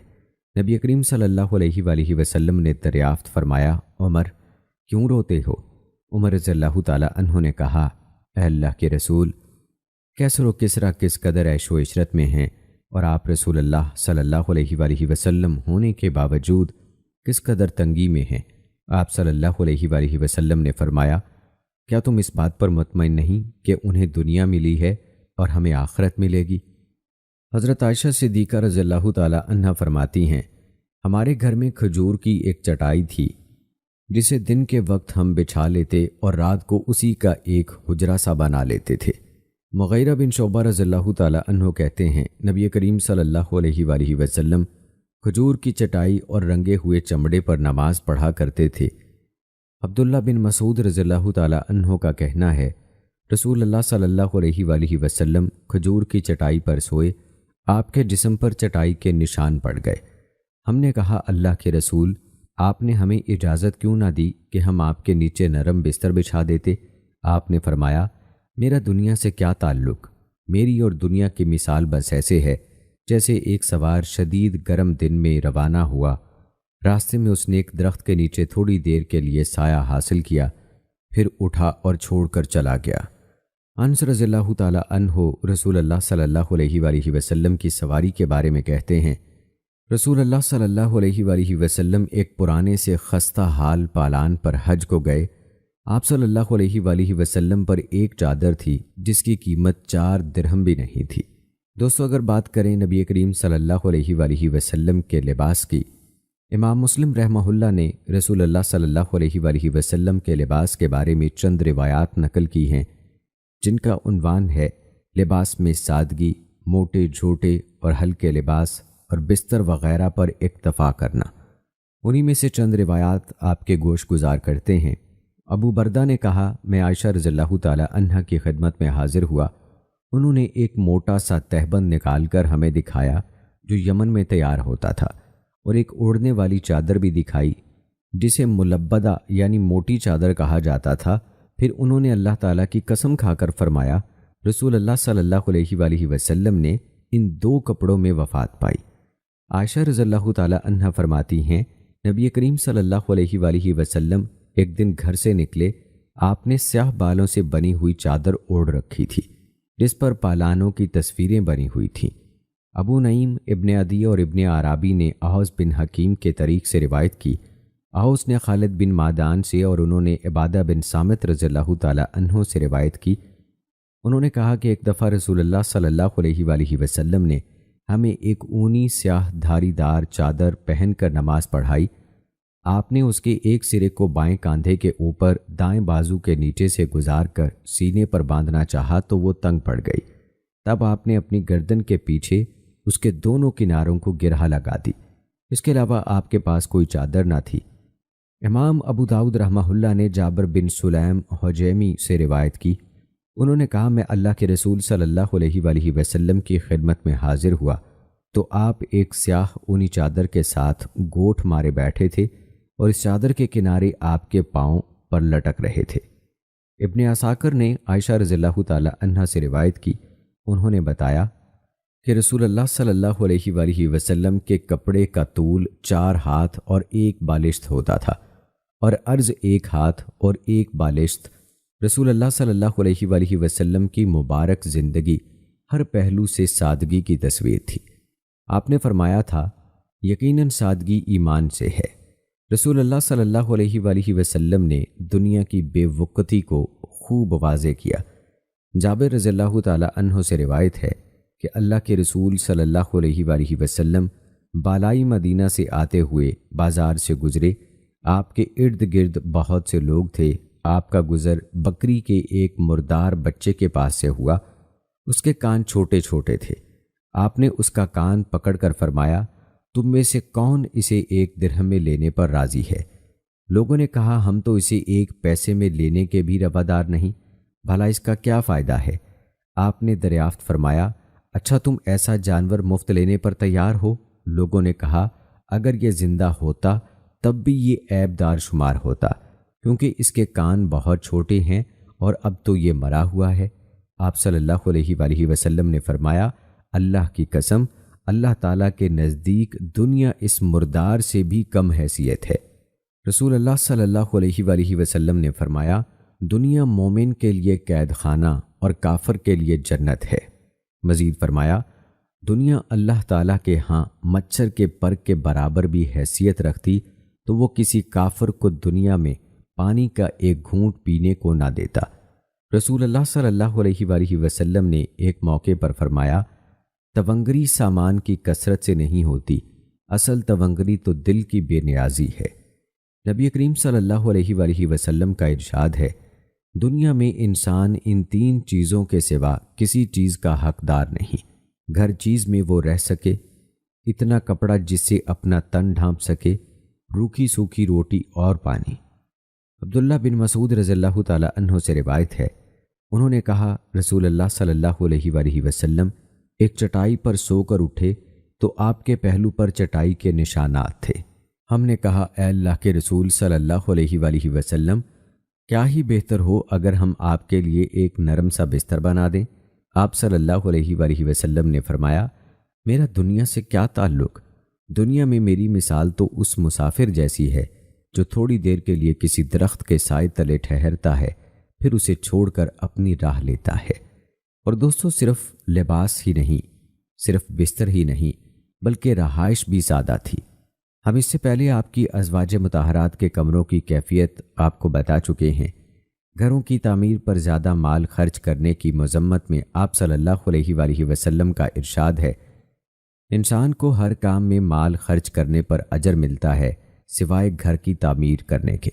نبی کریم صلی اللہ علیہ وآلہ وسلم نے دریافت فرمایا، عمر کیوں روتے ہو؟ عمر رضی اللہ تعالیٰ عنہ نے کہا، اے اللہ کے رسول، کیسر و کسرا کس قدر عیش و عشرت میں ہیں اور آپ رسول اللہ صلی اللہ علیہ وآلہ وسلم ہونے کے باوجود کس قدر تنگی میں ہیں۔ آپ صلی اللہ علیہ وآلہ وسلم نے فرمایا، کیا تم اس بات پر مطمئن نہیں کہ انہیں دنیا ملی ہے اور ہمیں آخرت ملے گی؟ حضرت عائشہ صدیقہ رضی اللہ تعالیٰ عنہا فرماتی ہیں، ہمارے گھر میں کھجور کی ایک چٹائی تھی جسے دن کے وقت ہم بچھا لیتے اور رات کو اسی کا ایک حجرہ سا بنا لیتے تھے۔ مغیرہ بن شعبہ رضی اللہ تعالیٰ عنہ کہتے ہیں، نبی کریم صلی اللہ علیہ وآلہ وسلم کھجور کی چٹائی اور رنگے ہوئے چمڑے پر نماز پڑھا کرتے تھے۔ عبداللہ بن مسعود رضی اللہ تعالیٰ عنہ کا کہنا ہے، رسول اللہ صلی اللہ علیہ وآلہ وسلم کھجور کی چٹائی پر سوئے، آپ کے جسم پر چٹائی کے نشان پڑ گئے۔ ہم نے کہا، اللہ کے رسول، آپ نے ہمیں اجازت کیوں نہ دی کہ ہم آپ کے نیچے نرم بستر بچھا دیتے؟ آپ نے فرمایا، میرا دنیا سے کیا تعلق؟ میری اور دنیا کی مثال بس ایسے ہے جیسے ایک سوار شدید گرم دن میں روانہ ہوا، راستے میں اس نے ایک درخت کے نیچے تھوڑی دیر کے لیے سایہ حاصل کیا، پھر اٹھا اور چھوڑ کر چلا گیا۔ انس رضی اللہ تعالیٰ عنہ رسول اللہ صلی اللہ علیہ وآلہ وسلم کی سواری کے بارے میں کہتے ہیں، رسول اللہ صلی اللہ علیہ وآلہ وسلم ایک پرانے سے خستہ حال پالان پر حج کو گئے۔ آپ صلی اللہ علیہ وآلہ وسلم پر ایک چادر تھی جس کی قیمت 4 درہم بھی نہیں تھی۔ دوستو، اگر بات کریں نبی کریم صلی اللہ علیہ وآلہ وسلم کے لباس کی، امام مسلم رحمہ اللہ نے رسول اللہ صلی اللہ علیہ وآلہ وسلم کے لباس کے بارے میں چند روایات نقل کی ہیں جن کا عنوان ہے لباس میں سادگی، موٹے جھوٹے اور ہلکے لباس اور بستر وغیرہ پر اکتفا کرنا۔ انہی میں سے چند روایات آپ کے گوش گزار کرتے ہیں۔ ابو بردہ نے کہا، میں عائشہ رضی اللہ تعالی عنہا کی خدمت میں حاضر ہوا۔ انہوں نے ایک موٹا سا تہبند نکال کر ہمیں دکھایا جو یمن میں تیار ہوتا تھا، اور ایک اوڑھنے والی چادر بھی دکھائی جسے ملبدہ یعنی موٹی چادر کہا جاتا تھا۔ پھر انہوں نے اللہ تعالیٰ کی قسم کھا کر فرمایا، رسول اللہ صلی اللہ علیہ وآلہ وسلم نے ان 2 کپڑوں میں وفات پائی۔ عائشہ رضی اللہ تعالیٰ عنہا فرماتی ہیں، نبی کریم صلی اللہ علیہ وآلہ وسلم ایک دن گھر سے نکلے، آپ نے سیاہ بالوں سے بنی ہوئی چادر اوڑھ رکھی تھی جس پر پالانوں کی تصویریں بنی ہوئی تھیں۔ ابو نعیم، ابن عدی اور ابن عرابی نے احوص بن حکیم کے طریق سے روایت کی۔ احوص نے خالد بن معدان سے اور انہوں نے عبادہ بن صامت رضی اللہ تعالیٰ عنہ سے روایت کی۔ انہوں نے کہا کہ ایک دفعہ رسول اللہ صلی اللہ علیہ وآلہ وسلم نے ہمیں ایک اونی سیاہ دھاری دار چادر پہن کر نماز پڑھائی۔ آپ نے اس کے ایک سرے کو بائیں کاندھے کے اوپر دائیں بازو کے نیچے سے گزار کر سینے پر باندھنا چاہا تو وہ تنگ پڑ گئی۔ تب آپ نے اپنی گردن کے پیچھے اس کے دونوں کناروں کو گرہا لگا دی۔ اس کے علاوہ آپ کے پاس کوئی چادر نہ تھی۔ امام ابو داؤد رحمہ اللہ نے جابر بن سلیم حجیمی سے روایت کی۔ انہوں نے کہا، میں اللہ کے رسول صلی اللہ علیہ وآلہ وسلم کی خدمت میں حاضر ہوا تو آپ ایک سیاہ اونی چادر کے ساتھ گوٹھ مارے بیٹھے تھے اور اس چادر کے کنارے آپ کے پاؤں پر لٹک رہے تھے۔ ابن عساکر نے عائشہ رضی اللہ تعالی عنہا سے روایت کی۔ انہوں نے بتایا کہ رسول اللہ صلی اللہ علیہ وآلہ وسلم کے کپڑے کا طول 4 ہاتھ اور 1 بالشت ہوتا تھا اور عرض 1 ہاتھ اور 1 بالشت۔ رسول اللہ صلی اللہ علیہ وآلہ وسلم کی مبارک زندگی ہر پہلو سے سادگی کی تصویر تھی۔ آپ نے فرمایا تھا، یقیناً سادگی ایمان سے ہے۔ رسول اللہ صلی اللہ علیہ وآلہ وسلم نے دنیا کی بے وقتی کو خوب واضح کیا۔ جابر رضی اللہ تعالی عنہ سے روایت ہے کہ اللہ کے رسول صلی اللہ علیہ وآلہ وسلم بالائی مدینہ سے آتے ہوئے بازار سے گزرے۔ آپ کے ارد گرد بہت سے لوگ تھے۔ آپ کا گزر بکری کے ایک مردار بچے کے پاس سے ہوا۔ اس کے کان چھوٹے چھوٹے تھے۔ آپ نے اس کا کان پکڑ کر فرمایا، تم میں سے کون اسے 1 درہم میں لینے پر راضی ہے؟ لوگوں نے کہا، ہم تو اسے 1 پیسے میں لینے کے بھی روادار نہیں، بھلا اس کا کیا فائدہ ہے؟ آپ نے دریافت فرمایا، اچھا تم ایسا جانور مفت لینے پر تیار ہو؟ لوگوں نے کہا، اگر یہ زندہ ہوتا تب بھی یہ عیب دار شمار ہوتا، کیونکہ اس کے کان بہت چھوٹے ہیں اور اب تو یہ مرا ہوا ہے۔ آپ صلی اللہ علیہ وآلہ وسلم نے فرمایا، اللہ کی قسم، اللہ تعالیٰ کے نزدیک دنیا اس مردار سے بھی کم حیثیت ہے۔ رسول اللہ صلی اللہ علیہ وآلہ وسلم نے فرمایا، دنیا مومن کے لیے قید خانہ اور کافر کے لیے جنت ہے۔ مزید فرمایا، دنیا اللہ تعالیٰ کے ہاں مچھر کے پر کے برابر بھی حیثیت رکھتی تو وہ کسی کافر کو دنیا میں پانی کا ایک گھونٹ پینے کو نہ دیتا۔ رسول اللہ صلی اللہ علیہ وآلہ وسلم نے ایک موقع پر فرمایا، تونگری سامان کی کثرت سے نہیں ہوتی، اصل تونگری تو دل کی بے نیازی ہے۔ نبی کریم صلی اللہ علیہ وآلہ وسلم کا ارشاد ہے، دنیا میں انسان ان 3 چیزوں کے سوا کسی چیز کا حقدار نہیں۔ گھر چیز میں وہ رہ سکے، اتنا کپڑا جس سے اپنا تن ڈھانپ سکے، روکھی سوکھی روٹی اور پانی۔ عبداللہ بن مسعود رضی اللہ تعالی عنہ سے روایت ہے، انہوں نے کہا، رسول اللہ صلی اللہ علیہ وآلہ وسلم ایک چٹائی پر سو کر اٹھے تو آپ کے پہلو پر چٹائی کے نشانات تھے۔ ہم نے کہا، اے اللہ کے رسول صلی اللہ علیہ وآلہ وسلم، کیا ہی بہتر ہو اگر ہم آپ کے لیے ایک نرم سا بستر بنا دیں؟ آپ صلی اللہ علیہ وآلہ وسلم نے فرمایا، میرا دنیا سے کیا تعلق؟ دنیا میں میری مثال تو اس مسافر جیسی ہے جو تھوڑی دیر کے لیے کسی درخت کے سائے تلے ٹھہرتا ہے، پھر اسے چھوڑ کر اپنی راہ لیتا ہے۔ اور دوستو، صرف لباس ہی نہیں، صرف بستر ہی نہیں، بلکہ رہائش بھی سادہ تھی۔ ہم اس سے پہلے آپ کی ازواج مطہرات کے کمروں کی کیفیت آپ کو بتا چکے ہیں۔ گھروں کی تعمیر پر زیادہ مال خرچ کرنے کی مذمت میں آپ صلی اللہ علیہ وآلہ وسلم کا ارشاد ہے، انسان کو ہر کام میں مال خرچ کرنے پر اجر ملتا ہے سوائے گھر کی تعمیر کرنے کے۔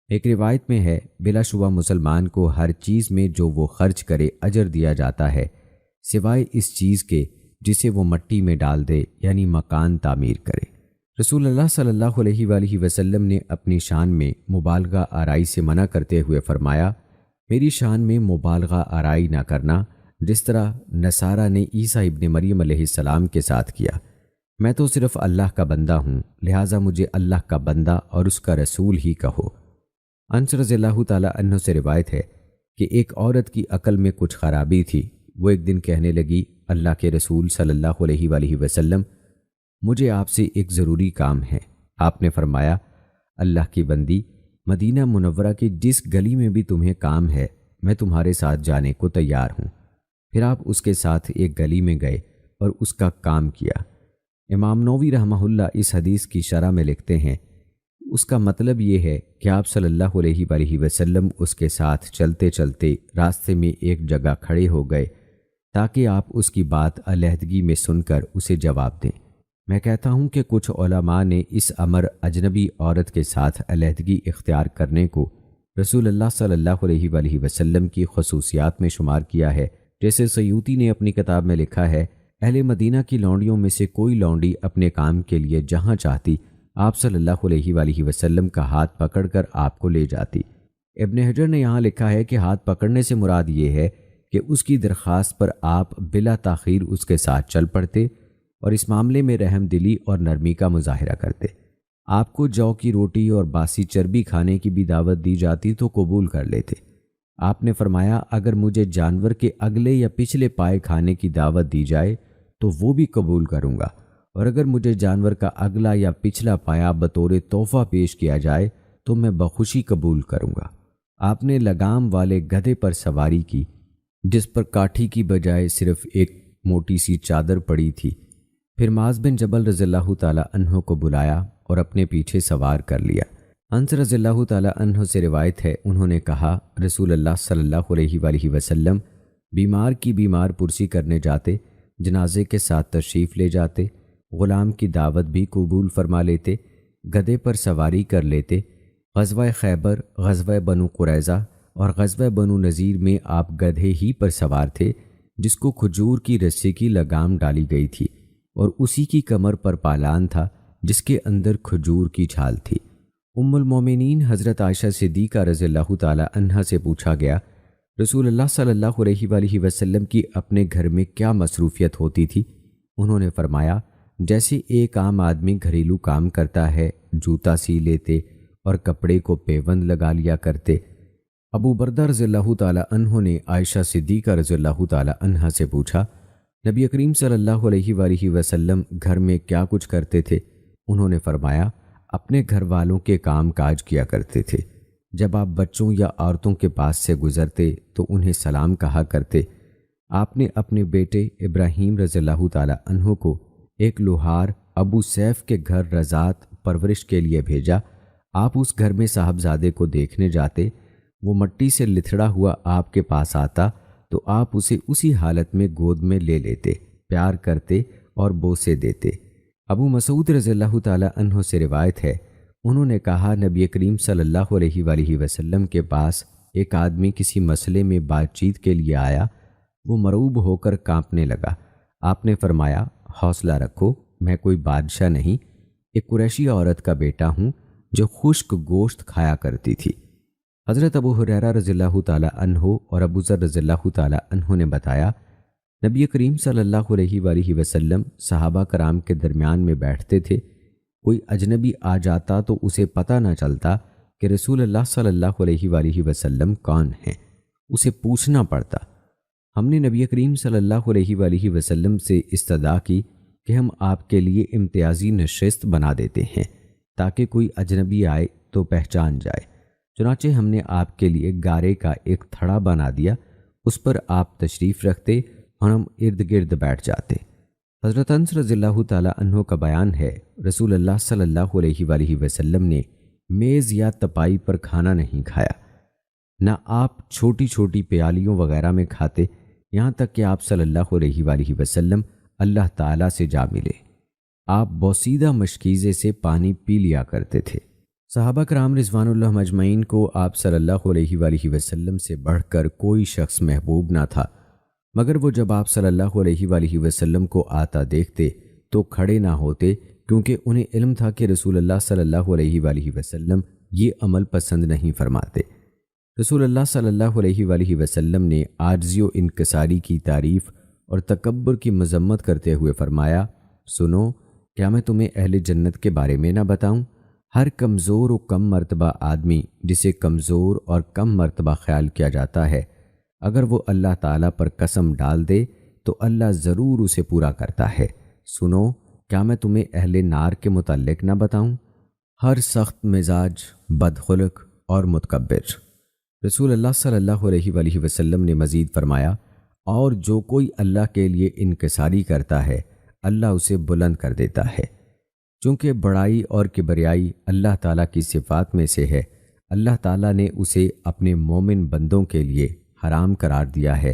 ایک روایت میں ہے، بلا شبہ مسلمان کو ہر چیز میں جو وہ خرچ کرے اجر دیا جاتا ہے سوائے اس چیز کے جسے وہ مٹی میں ڈال دے، یعنی مکان تعمیر کرے۔ رسول اللہ صلی اللہ علیہ وآلہ وسلم نے اپنی شان میں مبالغہ آرائی سے منع کرتے ہوئے فرمایا، میری شان میں مبالغہ آرائی نہ کرنا، جس طرح نصارہ نے عیسیٰ ابن مریم علیہ السلام کے ساتھ کیا۔ میں تو صرف اللہ کا بندہ ہوں، لہٰذا مجھے اللہ کا بندہ اور اس کا رسول ہی کہو۔ انس رضی اللہ تعالیٰ عنہ سے روایت ہے کہ ایک عورت کی عقل میں کچھ خرابی تھی۔ وہ ایک دن کہنے لگی، اللہ کے رسول صلی اللہ علیہ وآلہ وسلم، مجھے آپ سے ایک ضروری کام ہے۔ آپ نے فرمایا، اللہ کی بندی، مدینہ منورہ کی جس گلی میں بھی تمہیں کام ہے میں تمہارے ساتھ جانے کو تیار ہوں۔ پھر آپ اس کے ساتھ ایک گلی میں گئے اور اس کا کام کیا۔ امام نووی رحمہ اللہ اس حدیث کی شرح میں لکھتے ہیں، اس کا مطلب یہ ہے کہ آپ صلی اللہ علیہ وآلہ وسلم اس کے ساتھ چلتے چلتے راستے میں ایک جگہ کھڑے ہو گئے تاکہ آپ اس کی بات علیحدگی میں سن کر اسے جواب دیں۔ میں کہتا ہوں کہ کچھ علماء نے اس امر اجنبی عورت کے ساتھ علیحدگی اختیار کرنے کو رسول اللہ صلی اللہ علیہ وآلہ وسلم کی خصوصیات میں شمار کیا ہے، جیسے سیوطی نے اپنی کتاب میں لکھا ہے، اہل مدینہ کی لونڈیوں میں سے کوئی لونڈی اپنے کام کے لیے جہاں چاہتی آپ صلی اللہ علیہ وآلہ وسلم کا ہاتھ پکڑ کر آپ کو لے جاتی۔ ابن حجر نے یہاں لکھا ہے کہ ہاتھ پکڑنے سے مراد یہ ہے کہ اس کی درخواست پر آپ بلا تاخیر اس کے ساتھ چل پڑتے اور اس معاملے میں رحم دلی اور نرمی کا مظاہرہ کرتے۔ آپ کو جو کی روٹی اور باسی چربی کھانے کی بھی دعوت دی جاتی تو قبول کر لیتے۔ آپ نے فرمایا، اگر مجھے جانور کے اگلے یا پچھلے پائے کھانے کی دعوت دی جائے تو وہ بھی قبول کروں گا، اور اگر مجھے جانور کا اگلا یا پچھلا پایا بطور تحفہ پیش کیا جائے تو میں بخوشی قبول کروں گا۔ آپ نے لگام والے گدھے پر سواری کی جس پر کاٹھی کی بجائے صرف ایک موٹی سی چادر پڑی تھی۔ پھر معاذ بن جبل رضی اللہ تعالیٰ عنہ کو بلایا اور اپنے پیچھے سوار کر لیا۔ انس رضی اللہ تعالیٰ عنہ سے روایت ہے، انہوں نے کہا، رسول اللہ صلی اللہ علیہ وآلہ وسلم بیمار کی بیمار پرسی کرنے جاتے، جنازے کے ساتھ تشریف لے جاتے، غلام کی دعوت بھی قبول فرما لیتے، گدھے پر سواری کر لیتے۔ غزوہ خیبر، غزوہ بنو قریظہ اور غزوہ بنو نذیر میں آپ گدھے ہی پر سوار تھے جس کو کھجور کی رسی کی لگام ڈالی گئی تھی، اور اسی کی کمر پر پالان تھا جس کے اندر کھجور کی چھال تھی۔ ام المومنین حضرت عائشہ صدیقہ رضی اللہ تعالی عنہا سے پوچھا گیا، رسول اللہ صلی اللہ علیہ وآلہ وسلم کی اپنے گھر میں کیا مصروفیت ہوتی تھی؟ انہوں نے فرمایا، جیسے ایک عام آدمی گھریلو کام کرتا ہے، جوتا سی لیتے اور کپڑے کو پیوند لگا لیا کرتے۔ ابو بردہ رضی اللہ تعالی عنہ نے عائشہ صدیقہ رضی اللہ تعالی عنہا سے پوچھا، نبی کریم صلی اللہ علیہ وآلہ وسلم گھر میں کیا کچھ کرتے تھے؟ انہوں نے فرمایا، اپنے گھر والوں کے کام کاج کیا کرتے تھے۔ جب آپ بچوں یا عورتوں کے پاس سے گزرتے تو انہیں سلام کہا کرتے۔ آپ نے اپنے بیٹے ابراہیم رضی اللہ تعالی عنہ کو ایک لوہار ابو سیف کے گھر رضاعت پرورش کے لیے بھیجا۔ آپ اس گھر میں صاحبزادے کو دیکھنے جاتے، وہ مٹی سے لتھڑا ہوا آپ کے پاس آتا تو آپ اسے اسی حالت میں گود میں لے لیتے، پیار کرتے اور بوسے دیتے۔ ابو مسعود رضی اللہ تعالی عنہ سے روایت ہے، انہوں نے کہا، نبی کریم صلی اللہ علیہ وآلہ وسلم کے پاس ایک آدمی کسی مسئلے میں بات چیت کے لیے آیا۔ وہ مرعوب ہو کر کانپنے لگا۔ آپ نے فرمایا، حوصلہ رکھو، میں کوئی بادشاہ نہیں، ایک قریشی عورت کا بیٹا ہوں جو خشک گوشت کھایا کرتی تھی۔ حضرت ابو ہریرہ رضی اللہ تعالی عنہ اور ابو ذر رضی اللہ تعالی عنہ نے بتایا، نبی کریم صلی اللہ علیہ وآلہ وسلم صحابہ کرام کے درمیان میں بیٹھتے تھے، کوئی اجنبی آ جاتا تو اسے پتہ نہ چلتا کہ رسول اللہ صلی اللہ علیہ وآلہ وسلم کون ہیں، اسے پوچھنا پڑتا۔ ہم نے نبی کریم صلی اللہ علیہ وآلہ وسلم سے استدعا کی کہ ہم آپ کے لیے امتیازی نشست بنا دیتے ہیں تاکہ کوئی اجنبی آئے تو پہچان جائے۔ چنانچہ ہم نے آپ کے لیے گارے کا ایک تھڑا بنا دیا، اس پر آپ تشریف رکھتے اور ہم ارد گرد بیٹھ جاتے۔ حضرت انس رضی اللہ تعالی عنہ کا بیان ہے، رسول اللہ صلی اللہ علیہ وآلہ وسلم نے میز یا تپائی پر کھانا نہیں کھایا، نہ آپ چھوٹی چھوٹی پیالیوں وغیرہ میں کھاتے، یہاں تک کہ آپ صلی اللہ علیہ وآلہ وسلم اللہ تعالیٰ سے جا ملے۔ آپ بوسیدہ مشکیزے سے پانی پی لیا کرتے تھے۔ صحابہ کرام رضوان اللہ مجمعین کو آپ صلی اللہ علیہ وآلہ وسلم سے بڑھ کر کوئی شخص محبوب نہ تھا، مگر وہ جب آپ صلی اللہ علیہ وآلہ وسلم کو آتا دیکھتے تو کھڑے نہ ہوتے، کیونکہ انہیں علم تھا کہ رسول اللہ صلی اللہ علیہ وآلہ وسلم یہ عمل پسند نہیں فرماتے۔ رسول اللہ صلی اللہ علیہ وآلہ وسلم نے عاجزی و انکساری کی تعریف اور تکبر کی مذمت کرتے ہوئے فرمایا، سنو، کیا میں تمہیں اہل جنت کے بارے میں نہ بتاؤں؟ ہر کمزور و کم مرتبہ آدمی جسے کمزور اور کم مرتبہ خیال کیا جاتا ہے، اگر وہ اللہ تعالیٰ پر قسم ڈال دے تو اللہ ضرور اسے پورا کرتا ہے۔ سنو، کیا میں تمہیں اہل نار کے متعلق نہ بتاؤں؟ ہر سخت مزاج، بدخلق اور متکبر۔ رسول اللہ صلی اللہ علیہ وآلہ وسلم نے مزید فرمایا، اور جو کوئی اللہ کے لیے انکساری کرتا ہے اللہ اسے بلند کر دیتا ہے۔ چونکہ بڑائی اور کبریائی اللہ تعالیٰ کی صفات میں سے ہے، اللہ تعالیٰ نے اسے اپنے مومن بندوں کے لیے حرام قرار دیا ہے۔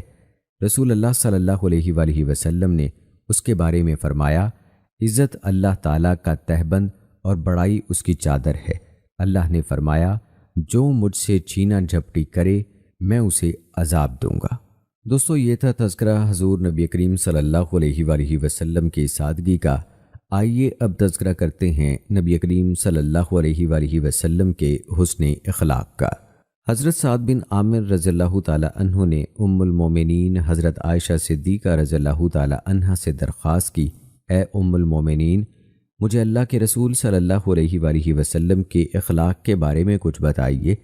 رسول اللہ صلی اللہ علیہ وآلہ وسلم نے اس کے بارے میں فرمایا، عزت اللہ تعالیٰ کا تہبند اور بڑائی اس کی چادر ہے۔ اللہ نے فرمایا، جو مجھ سے چھینا جھپٹی کرے میں اسے عذاب دوں گا۔ دوستو، یہ تھا تذکرہ حضور نبی کریم صلی اللہ علیہ وآلہ وسلم کی سادگی کا۔ آئیے اب تذکرہ کرتے ہیں نبی کریم صلی اللہ علیہ وآلہ وسلم کے حسن اخلاق کا۔ حضرت سعد بن عامر رضی اللہ تعالی عنہ نے ام المومنین حضرت عائشہ صدیقہ رضی اللہ تعالی عنہا سے درخواست کی، اے ام المومنین، مجھے اللہ کے رسول صلی اللہ علیہ وآلہ وسلم کے اخلاق کے بارے میں کچھ بتائیے۔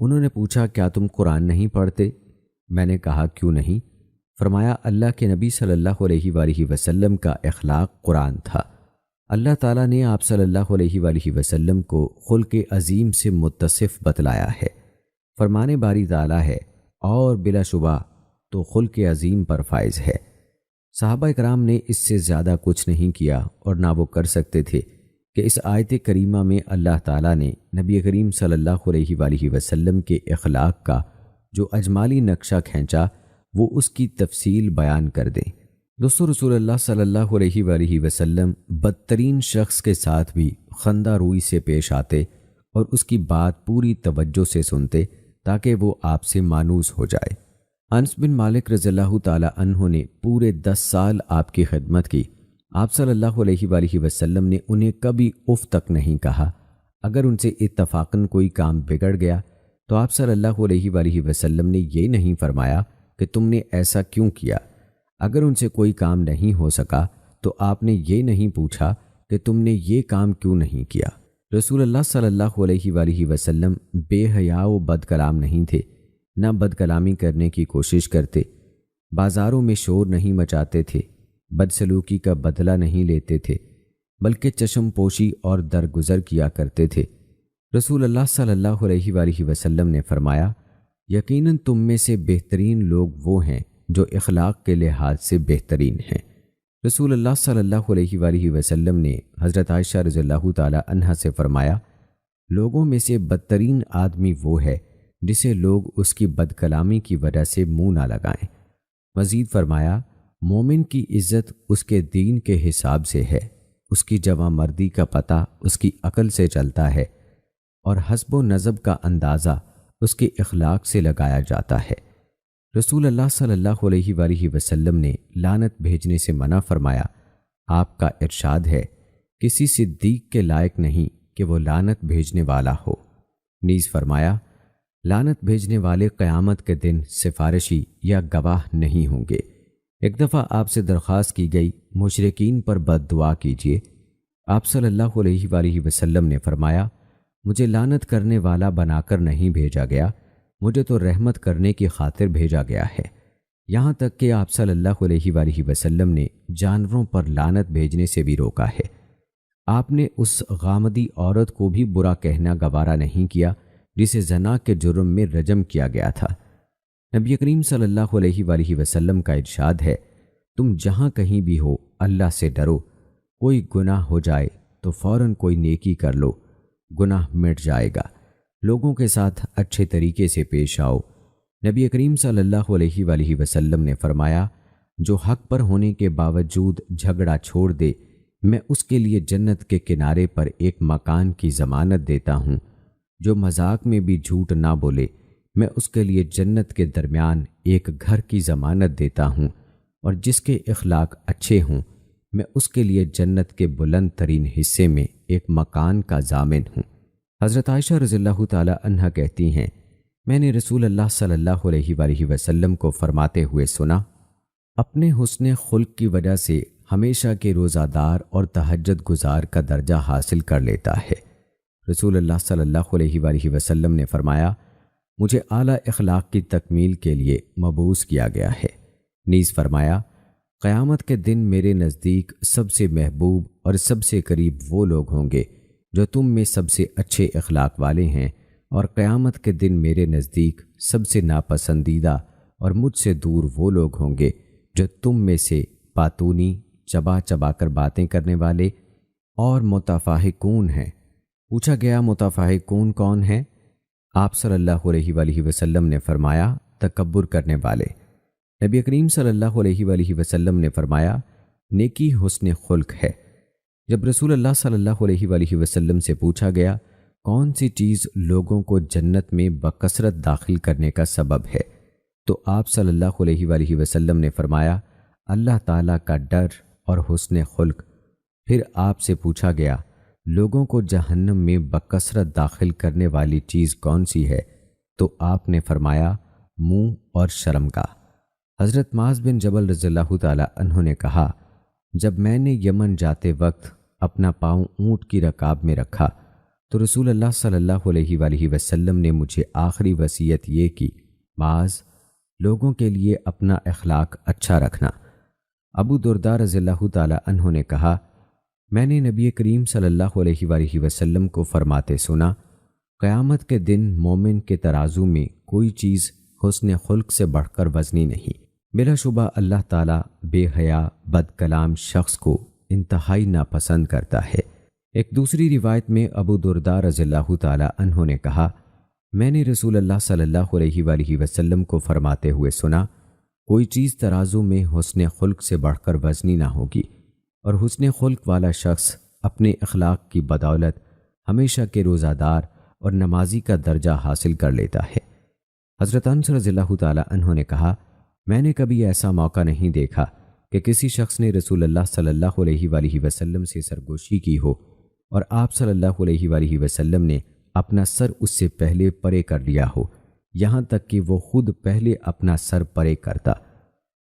انہوں نے پوچھا، کیا تم قرآن نہیں پڑھتے؟ میں نے کہا، کیوں نہیں؟ فرمایا، اللہ کے نبی صلی اللہ علیہ وآلہ وسلم کا اخلاق قرآن تھا۔ اللہ تعالیٰ نے آپ صلی اللہ علیہ وآلہ وسلم کو خلق عظیم سے متصف بتلایا ہے۔ فرمانے باری تعالیٰ ہے، اور بلا شبہ تو خلق عظیم پر فائز ہے۔ صحابہ اکرام نے اس سے زیادہ کچھ نہیں کیا اور نہ وہ کر سکتے تھے کہ اس آیت کریمہ میں اللہ تعالیٰ نے نبی کریم صلی اللہ علیہ وآلہ وسلم کے اخلاق کا جو اجمالی نقشہ کھینچا وہ اس کی تفصیل بیان کر دیں۔ دوستو، رسول اللہ صلی اللہ علیہ وآلہ وسلم بدترین شخص کے ساتھ بھی خندہ روئی سے پیش آتے اور اس کی بات پوری توجہ سے سنتے تاکہ وہ آپ سے مانوس ہو جائے۔ انس بن مالک رضی اللہ تعالی عنہ نے پورے 10 سال آپ کی خدمت کی۔ آپ صلی اللہ علیہ وآلہ وسلم نے انہیں کبھی اف تک نہیں کہا۔ اگر ان سے اتفاقاً کوئی کام بگڑ گیا تو آپ صلی اللہ علیہ وآلہ وسلم نے یہ نہیں فرمایا کہ تم نے ایسا کیوں کیا۔ اگر ان سے کوئی کام نہیں ہو سکا تو آپ نے یہ نہیں پوچھا کہ تم نے یہ کام کیوں نہیں کیا۔ رسول اللہ صلی اللہ علیہ وآلہ وسلم بے حیا و بد کلام نہیں تھے، نہ بد کلامی کرنے کی کوشش کرتے، بازاروں میں شور نہیں مچاتے تھے، بدسلوکی کا بدلہ نہیں لیتے تھے، بلکہ چشم پوشی اور درگزر کیا کرتے تھے۔ رسول اللہ صلی اللہ علیہ وآلہ وسلم نے فرمایا، یقیناً تم میں سے بہترین لوگ وہ ہیں جو اخلاق کے لحاظ سے بہترین ہیں۔ رسول اللہ صلی اللہ علیہ وآلہ وسلم نے حضرت عائشہ رضی اللہ تعالی عنہا سے فرمایا، لوگوں میں سے بدترین آدمی وہ ہے جسے لوگ اس کی بد کلامی کی وجہ سے منہ نہ لگائیں۔ مزید فرمایا، مومن کی عزت اس کے دین کے حساب سے ہے، اس کی جوان مردی کا پتہ اس کی عقل سے چلتا ہے، اور حسب و نسب کا اندازہ اس کے اخلاق سے لگایا جاتا ہے۔ رسول اللہ صلی اللہ علیہ وآلہ وسلم نے لعنت بھیجنے سے منع فرمایا۔ آپ کا ارشاد ہے، کسی صدیق کے لائق نہیں کہ وہ لعنت بھیجنے والا ہو۔ نیز فرمایا، لعنت بھیجنے والے قیامت کے دن سفارشی یا گواہ نہیں ہوں گے۔ ایک دفعہ آپ سے درخواست کی گئی، مشرکین پر بد دعا کیجیے۔ آپ صلی اللہ علیہ وآلہ وسلم نے فرمایا، مجھے لعنت کرنے والا بنا کر نہیں بھیجا گیا، مجھے تو رحمت کرنے کی خاطر بھیجا گیا ہے۔ یہاں تک کہ آپ صلی اللہ علیہ وآلہ وسلم نے جانوروں پر لعنت بھیجنے سے بھی روکا ہے۔ آپ نے اس غامدی عورت کو بھی برا کہنا گوارا نہیں کیا جسے زنا کے جرم میں رجم کیا گیا تھا۔ نبی کریم صلی اللہ علیہ وآلہ وسلم کا ارشاد ہے، تم جہاں کہیں بھی ہو اللہ سے ڈرو، کوئی گناہ ہو جائے تو فوراً کوئی نیکی کر لو، گناہ مٹ جائے گا۔ لوگوں کے ساتھ اچھے طریقے سے پیش آؤ۔ نبی کریم صلی اللہ علیہ وآلہ وسلم نے فرمایا، جو حق پر ہونے کے باوجود جھگڑا چھوڑ دے، میں اس کے لیے جنت کے کنارے پر ایک مکان کی ضمانت دیتا ہوں۔ جو مذاق میں بھی جھوٹ نہ بولے، میں اس کے لیے جنت کے درمیان ایک گھر کی ضمانت دیتا ہوں، اور جس کے اخلاق اچھے ہوں میں اس کے لیے جنت کے بلند ترین حصے میں ایک مکان کا ضامن ہوں۔ حضرت عائشہ رضی اللہ تعالی عنہا کہتی ہیں، میں نے رسول اللہ صلی اللہ علیہ وآلہ وسلم کو فرماتے ہوئے سنا، اپنے حسن خلق کی وجہ سے ہمیشہ کے روزہ دار اور تہجد گزار کا درجہ حاصل کر لیتا ہے۔ رسول اللہ صلی اللہ علیہ وآلہ وسلم نے فرمایا، مجھے اعلیٰ اخلاق کی تکمیل کے لیے مبعوث کیا گیا ہے۔ نیز فرمایا، قیامت کے دن میرے نزدیک سب سے محبوب اور سب سے قریب وہ لوگ ہوں گے جو تم میں سب سے اچھے اخلاق والے ہیں، اور قیامت کے دن میرے نزدیک سب سے ناپسندیدہ اور مجھ سے دور وہ لوگ ہوں گے جو تم میں سے پاتونی، چبا چبا کر باتیں کرنے والے اور متفاحقون ہیں۔ پوچھا گیا متفاحقون کون ہیں؟ آپ صلی اللہ علیہ وآلہ وسلم نے فرمایا، تکبر کرنے والے۔ نبی کریم صلی اللہ علیہ وآلہ وسلم نے فرمایا، نیکی حسن خلق ہے۔ جب رسول اللہ صلی اللہ علیہ وآلہ وسلم سے پوچھا گیا کون سی چیز لوگوں کو جنت میں بکثرت داخل کرنے کا سبب ہے، تو آپ صلی اللہ علیہ وآلہ وسلم نے فرمایا، اللہ تعالیٰ کا ڈر اور حسن خلق۔ پھر آپ سے پوچھا گیا لوگوں کو جہنم میں بکثرت داخل کرنے والی چیز کون سی ہے، تو آپ نے فرمایا، منہ اور شرمگاہ۔ حضرت معاذ بن جبل رضی اللہ تعالیٰ عنہ نے کہا، جب میں نے یمن جاتے وقت اپنا پاؤں اونٹ کی رکاب میں رکھا تو رسول اللہ صلی اللہ علیہ وآلہ وسلم نے مجھے آخری وصیت یہ کی، معاذ، لوگوں کے لیے اپنا اخلاق اچھا رکھنا۔ ابو درداء رضی اللہ تعالیٰ عنہ نے کہا، میں نے نبی کریم صلی اللہ علیہ وآلہ وسلم کو فرماتے سنا، قیامت کے دن مومن کے ترازو میں کوئی چیز حسن خلق سے بڑھ کر وزنی نہیں۔ بلا شبہ اللہ تعالیٰ بے حیا بد کلام شخص کو انتہائی ناپسند کرتا ہے۔ ایک دوسری روایت میں ابو درداء رضی اللہ تعالیٰ عنہ نے کہا، میں نے رسول اللہ صلی اللہ علیہ وآلہ وسلم کو فرماتے ہوئے سنا، کوئی چیز ترازو میں حسن خلق سے بڑھ کر وزنی نہ ہوگی، اور حسن خلق والا شخص اپنے اخلاق کی بدولت ہمیشہ کے روزہ دار اور نمازی کا درجہ حاصل کر لیتا ہے۔ حضرت انس رضی اللہ تعالیٰ عنہ نے کہا، میں نے کبھی ایسا موقع نہیں دیکھا کہ کسی شخص نے رسول اللہ صلی اللہ علیہ وآلہ وسلم سے سرگوشی کی ہو اور آپ صلی اللہ علیہ وآلہ وسلم نے اپنا سر اس سے پہلے پرے کر لیا ہو، یہاں تک کہ وہ خود پہلے اپنا سر پرے کرتا۔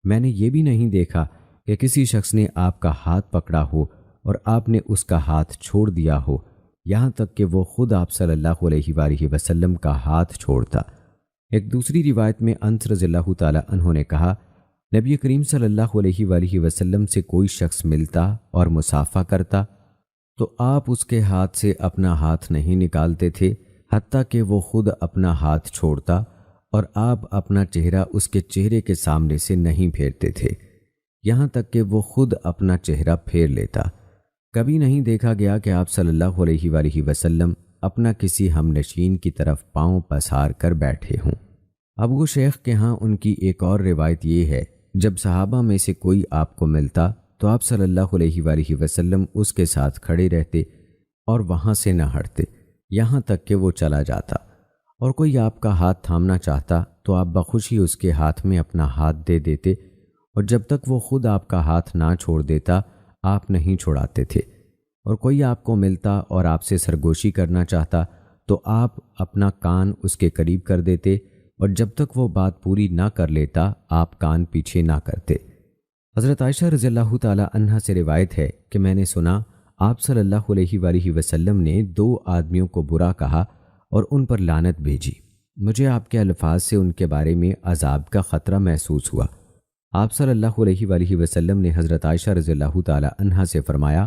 میں نے یہ بھی نہیں دیکھا کہ کسی شخص نے آپ کا ہاتھ پکڑا ہو اور آپ نے اس کا ہاتھ چھوڑ دیا ہو، یہاں تک کہ وہ خود آپ صلی اللہ علیہ وآلہ وسلم کا ہاتھ چھوڑتا۔ ایک دوسری روایت میں انس رضی اللہ تعالیٰ عنہ نے کہا، نبی کریم صلی اللہ علیہ وآلہ وسلم سے کوئی شخص ملتا اور مصافحہ کرتا تو آپ اس کے ہاتھ سے اپنا ہاتھ نہیں نکالتے تھے حتیٰ کہ وہ خود اپنا ہاتھ چھوڑتا، اور آپ اپنا چہرہ اس کے چہرے کے سامنے سے نہیں پھیرتے تھے، یہاں تک کہ وہ خود اپنا چہرہ پھیر لیتا۔ کبھی نہیں دیکھا گیا کہ آپ صلی اللہ علیہ وآلہ وسلم اپنا کسی ہم نشین کی طرف پاؤں پسار کر بیٹھے ہوں۔ ابو شیخ کے ہاں ان کی ایک اور روایت یہ ہے، جب صحابہ میں سے کوئی آپ کو ملتا تو آپ صلی اللہ علیہ وآلہ وسلم اس کے ساتھ کھڑے رہتے اور وہاں سے نہ ہٹتے یہاں تک کہ وہ چلا جاتا، اور کوئی آپ کا ہاتھ تھامنا چاہتا تو آپ بخوشی اس کے ہاتھ میں اپنا ہاتھ دے دیتے، اور جب تک وہ خود آپ کا ہاتھ نہ چھوڑ دیتا آپ نہیں چھوڑاتے تھے۔ اور کوئی آپ کو ملتا اور آپ سے سرگوشی کرنا چاہتا تو آپ اپنا کان اس کے قریب کر دیتے، اور جب تک وہ بات پوری نہ کر لیتا آپ کان پیچھے نہ کرتے۔ حضرت عائشہ رضی اللہ تعالیٰ عنہا سے روایت ہے کہ میں نے سنا آپ صلی اللہ علیہ وآلہ وسلم نے 2 آدمیوں کو برا کہا اور ان پر لعنت بھیجی۔ مجھے آپ کے الفاظ سے ان کے بارے میں عذاب کا خطرہ محسوس ہوا۔ آپ صلی اللہ علیہ وآلہ وسلم نے حضرت عائشہ رضی اللہ تعالیٰ عنہا سے فرمایا،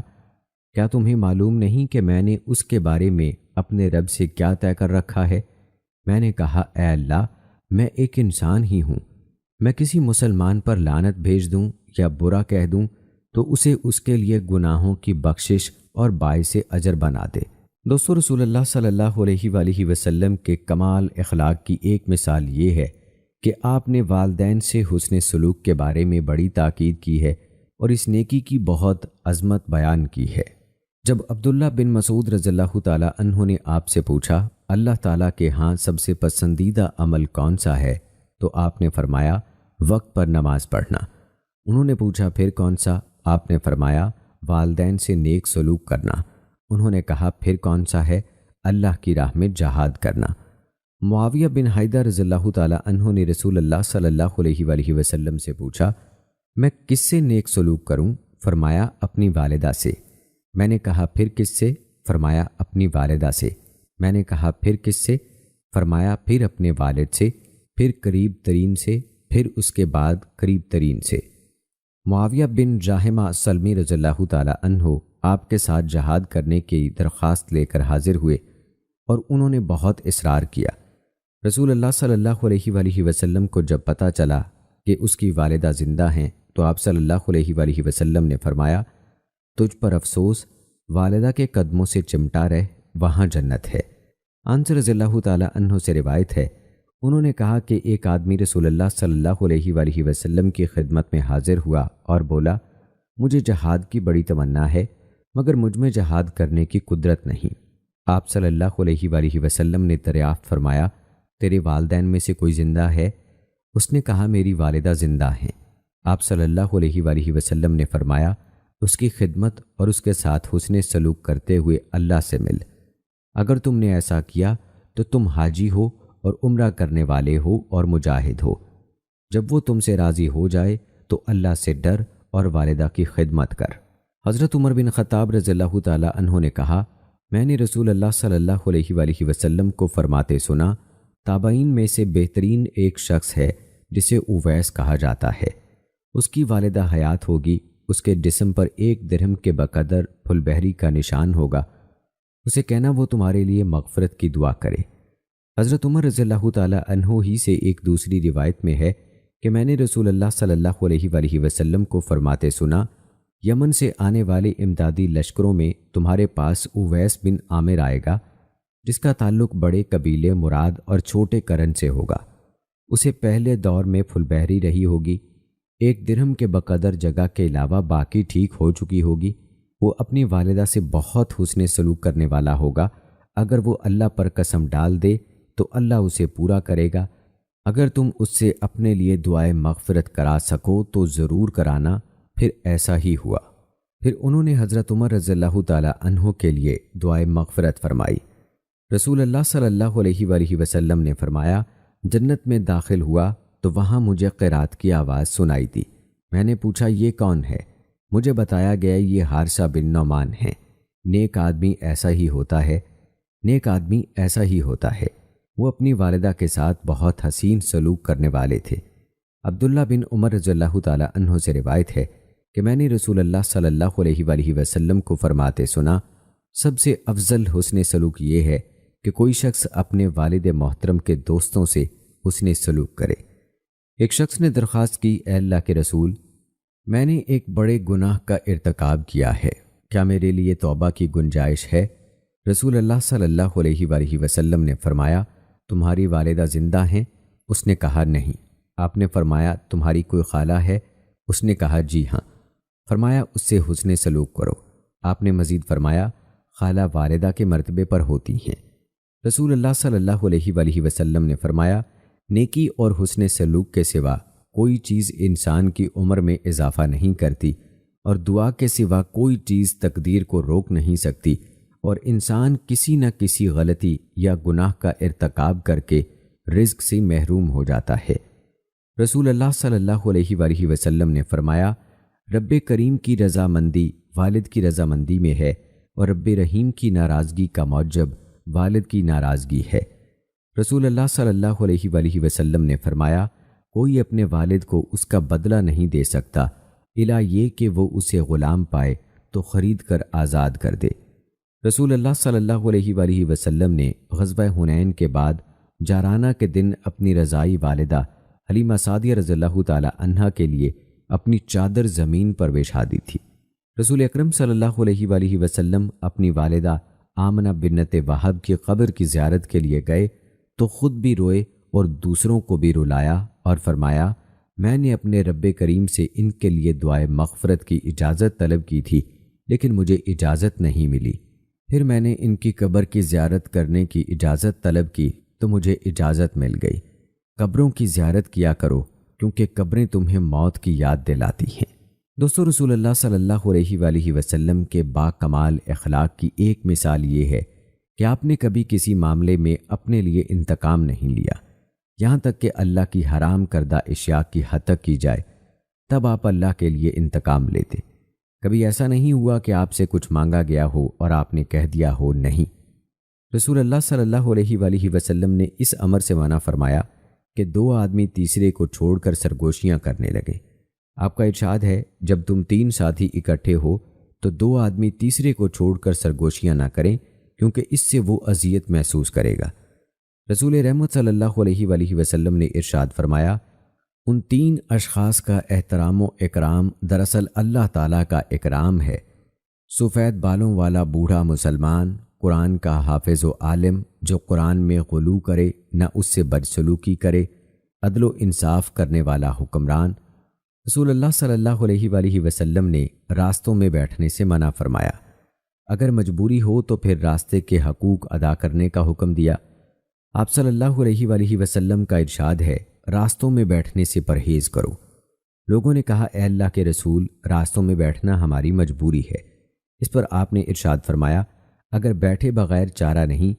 کیا تمہیں معلوم نہیں کہ میں نے اس کے بارے میں اپنے رب سے کیا طے کر رکھا ہے؟ میں نے کہا، اے اللہ، میں ایک انسان ہی ہوں، میں کسی مسلمان پر لعنت بھیج دوں یا برا کہہ دوں تو اسے اس کے لیے گناہوں کی بخشش اور باعث اجر بنا دے۔ دوستو، رسول اللہ صلی اللہ علیہ وآلہ وسلم کے کمال اخلاق کی ایک مثال یہ ہے کہ آپ نے والدین سے حسن سلوک کے بارے میں بڑی تاکید کی ہے اور اس نیکی کی بہت عظمت بیان کی ہے۔ جب عبداللہ بن مسعود رضی اللہ تعالیٰ عنہ نے آپ سے پوچھا اللہ تعالیٰ کے ہاں سب سے پسندیدہ عمل کون سا ہے، تو آپ نے فرمایا وقت پر نماز پڑھنا۔ انہوں نے پوچھا پھر کون سا؟ آپ نے فرمایا والدین سے نیک سلوک کرنا۔ انہوں نے کہا پھر کون سا ہے؟ اللہ کی راہ میں جہاد کرنا۔ معاویہ بن حیدہ رضی اللہ تعالیٰ عنہ نے رسول اللہ صلی اللہ علیہ وآلہ وسلم سے پوچھا میں کس سے نیک سلوک کروں؟ فرمایا اپنی والدہ سے۔ میں نے کہا پھر کس سے؟ فرمایا اپنی والدہ سے۔ میں نے کہا پھر کس سے؟ فرمایا پھر اپنے والد سے، پھر قریب ترین سے، پھر اس کے بعد قریب ترین سے۔ معاویہ بن جاہمہ سلمی رضی اللہ تعالی عنہ آپ کے ساتھ جہاد کرنے کی درخواست لے کر حاضر ہوئے اور انہوں نے بہت اصرار کیا۔ رسول اللہ صلی اللہ علیہ وآلہ وسلم کو جب پتہ چلا کہ اس کی والدہ زندہ ہیں تو آپ صلی اللہ علیہ وآلہ وسلم نے فرمایا، تجھ پر افسوس، والدہ کے قدموں سے چمٹا رہ، وہاں جنت ہے۔ انس رضی اللہ تعالی عنہ سے روایت ہے، انہوں نے کہا کہ ایک آدمی رسول اللہ صلی اللہ علیہ وآلہ وسلم کی خدمت میں حاضر ہوا اور بولا، مجھے جہاد کی بڑی تمنا ہے مگر مجھ میں جہاد کرنے کی قدرت نہیں۔ آپ صلی اللہ علیہ وآلہ وسلم نے دریافت فرمایا، تیرے والدین میں سے کوئی زندہ ہے؟ اس نے کہا میری والدہ زندہ ہیں۔ آپ صلی اللہ علیہ وآلہ وسلم نے فرمایا، اس کی خدمت اور اس کے ساتھ حسن سلوک کرتے ہوئے اللہ سے مل۔ اگر تم نے ایسا کیا تو تم حاجی ہو اور عمرہ کرنے والے ہو اور مجاہد ہو۔ جب وہ تم سے راضی ہو جائے تو اللہ سے ڈر اور والدہ کی خدمت کر۔ حضرت عمر بن خطاب رضی اللہ تعالی عنہ نے کہا، میں نے رسول اللہ صلی اللہ علیہ وآلہ وسلم کو فرماتے سنا، تابعین میں سے بہترین ایک شخص ہے جسے اویس کہا جاتا ہے، اس کی والدہ حیات ہوگی، اس کے جسم پر 1 درہم کے بقدر پھل بحری کا نشان ہوگا، اسے کہنا وہ تمہارے لیے مغفرت کی دعا کرے۔ حضرت عمر رضی اللہ تعالی عنہ ہی سے ایک دوسری روایت میں ہے کہ میں نے رسول اللہ صلی اللہ علیہ وآلہ وسلم کو فرماتے سنا، یمن سے آنے والے امدادی لشکروں میں تمہارے پاس اویس بن عامر آئے گا، جس کا تعلق بڑے قبیلے مراد اور چھوٹے کرن سے ہوگا۔ اسے پہلے دور میں پھل بحری رہی ہوگی، 1 درہم کے بقدر جگہ کے علاوہ باقی ٹھیک ہو چکی ہوگی۔ وہ اپنی والدہ سے بہت حسن سلوک کرنے والا ہوگا، اگر وہ اللہ پر قسم ڈال دے تو اللہ اسے پورا کرے گا۔ اگر تم اس سے اپنے لیے دعائے مغفرت کرا سکو تو ضرور کرانا۔ پھر ایسا ہی ہوا۔ پھر انہوں نے حضرت عمر رضی اللہ تعالی عنہ کے لیے دعائے مغفرت فرمائی۔ رسول اللہ صلی اللہ علیہ وآلہ وسلم نے فرمایا، جنت میں داخل ہوا تو وہاں مجھے قرات کی آواز سنائی دی۔ میں نے پوچھا یہ کون ہے؟ مجھے بتایا گیا یہ حارثہ بن نعمان ہے۔ نیک آدمی ایسا ہی ہوتا ہے، نیک آدمی ایسا ہی ہوتا ہے۔ وہ اپنی والدہ کے ساتھ بہت حسین سلوک کرنے والے تھے۔ عبداللہ بن عمر رضی اللہ تعالی عنہ سے روایت ہے کہ میں نے رسول اللہ صلی اللہ علیہ وآلہ وسلم کو فرماتے سنا، سب سے افضل حسن سلوک یہ ہے کہ کوئی شخص اپنے والد محترم کے دوستوں سے حسن سلوک کرے۔ ایک شخص نے درخواست کی، اے اللہ کے رسول، میں نے ایک بڑے گناہ کا ارتکاب کیا ہے، کیا میرے لیے توبہ کی گنجائش ہے؟ رسول اللہ صلی اللہ علیہ وآلہ وسلم نے فرمایا، تمہاری والدہ زندہ ہیں؟ اس نے کہا نہیں۔ آپ نے فرمایا، تمہاری کوئی خالہ ہے؟ اس نے کہا جی ہاں۔ فرمایا اس سے حسن سلوک کرو۔ آپ نے مزید فرمایا، خالہ والدہ کے مرتبے پر ہوتی ہیں۔ رسول اللہ صلی اللہ علیہ وآلہ وسلم نے فرمایا، نیکی اور حسن سلوک کے سوا کوئی چیز انسان کی عمر میں اضافہ نہیں کرتی، اور دعا کے سوا کوئی چیز تقدیر کو روک نہیں سکتی، اور انسان کسی نہ کسی غلطی یا گناہ کا ارتکاب کر کے رزق سے محروم ہو جاتا ہے۔ رسول اللہ صلی اللہ علیہ وآلہ وسلم نے فرمایا، رب کریم کی رضامندی والد کی رضامندی میں ہے، اور رب رحیم کی ناراضگی کا موجب والد کی ناراضگی ہے۔ رسول اللہ صلی اللہ علیہ وآلہ وسلم نے فرمایا، کوئی اپنے والد کو اس کا بدلہ نہیں دے سکتا الا یہ کہ وہ اسے غلام پائے تو خرید کر آزاد کر دے۔ رسول اللہ صلی اللہ علیہ وآلہ وسلم نے غزوہ حنین کے بعد جارانہ کے دن اپنی رضائی والدہ حلیمہ سعدیہ رضی اللہ تعالی عنہا کے لیے اپنی چادر زمین پر بچھا دی تھی۔ رسول اکرم صلی اللہ علیہ وآلہ وسلم اپنی والدہ آمنہ بنت وہب کی قبر کی زیارت کے لیے گئے تو خود بھی روئے اور دوسروں کو بھی رلایا اور فرمایا، میں نے اپنے رب کریم سے ان کے لیے دعائے مغفرت کی اجازت طلب کی تھی لیکن مجھے اجازت نہیں ملی۔ پھر میں نے ان کی قبر کی زیارت کرنے کی اجازت طلب کی تو مجھے اجازت مل گئی۔ قبروں کی زیارت کیا کرو کیونکہ قبریں تمہیں موت کی یاد دلاتی ہیں۔ دوستو، رسول اللہ صلی اللہ علیہ وآلہ وسلم کے با کمال اخلاق کی ایک مثال یہ ہے کہ آپ نے کبھی کسی معاملے میں اپنے لیے انتقام نہیں لیا، یہاں تک کہ اللہ کی حرام کردہ اشیاء کی حد تک کی جائے تب آپ اللہ کے لیے انتقام لیتے۔ کبھی ایسا نہیں ہوا کہ آپ سے کچھ مانگا گیا ہو اور آپ نے کہہ دیا ہو نہیں۔ رسول اللہ صلی اللہ علیہ وآلہ وسلم نے اس امر سے منع فرمایا کہ دو آدمی تیسرے کو چھوڑ کر سرگوشیاں کرنے لگے۔ آپ کا ارشاد ہے، جب تم 3 ساتھی اکٹھے ہو تو 2 آدمی تیسرے کو چھوڑ کر سرگوشیاں نہ کریں، کیونکہ اس سے وہ اذیت محسوس کرے گا۔ رسول رحمت صلی اللہ علیہ وآلہ وسلم نے ارشاد فرمایا، ان 3 اشخاص کا احترام و اکرام دراصل اللہ تعالیٰ کا اکرام ہے۔ سفید بالوں والا بوڑھا مسلمان، قرآن کا حافظ و عالم جو قرآن میں غلو کرے نہ اس سے بدسلوکی کرے، عدل و انصاف کرنے والا حکمران۔ رسول اللہ صلی اللہ علیہ وآلہ وسلم نے راستوں میں بیٹھنے سے منع فرمایا۔ اگر مجبوری ہو تو پھر راستے کے حقوق ادا کرنے کا حکم دیا۔ آپ صلی اللہ علیہ وآلہ وسلم کا ارشاد ہے، راستوں میں بیٹھنے سے پرہیز کرو۔ لوگوں نے کہا، اے اللہ کے رسول، راستوں میں بیٹھنا ہماری مجبوری ہے۔ اس پر آپ نے ارشاد فرمایا، اگر بیٹھے بغیر چارہ نہیں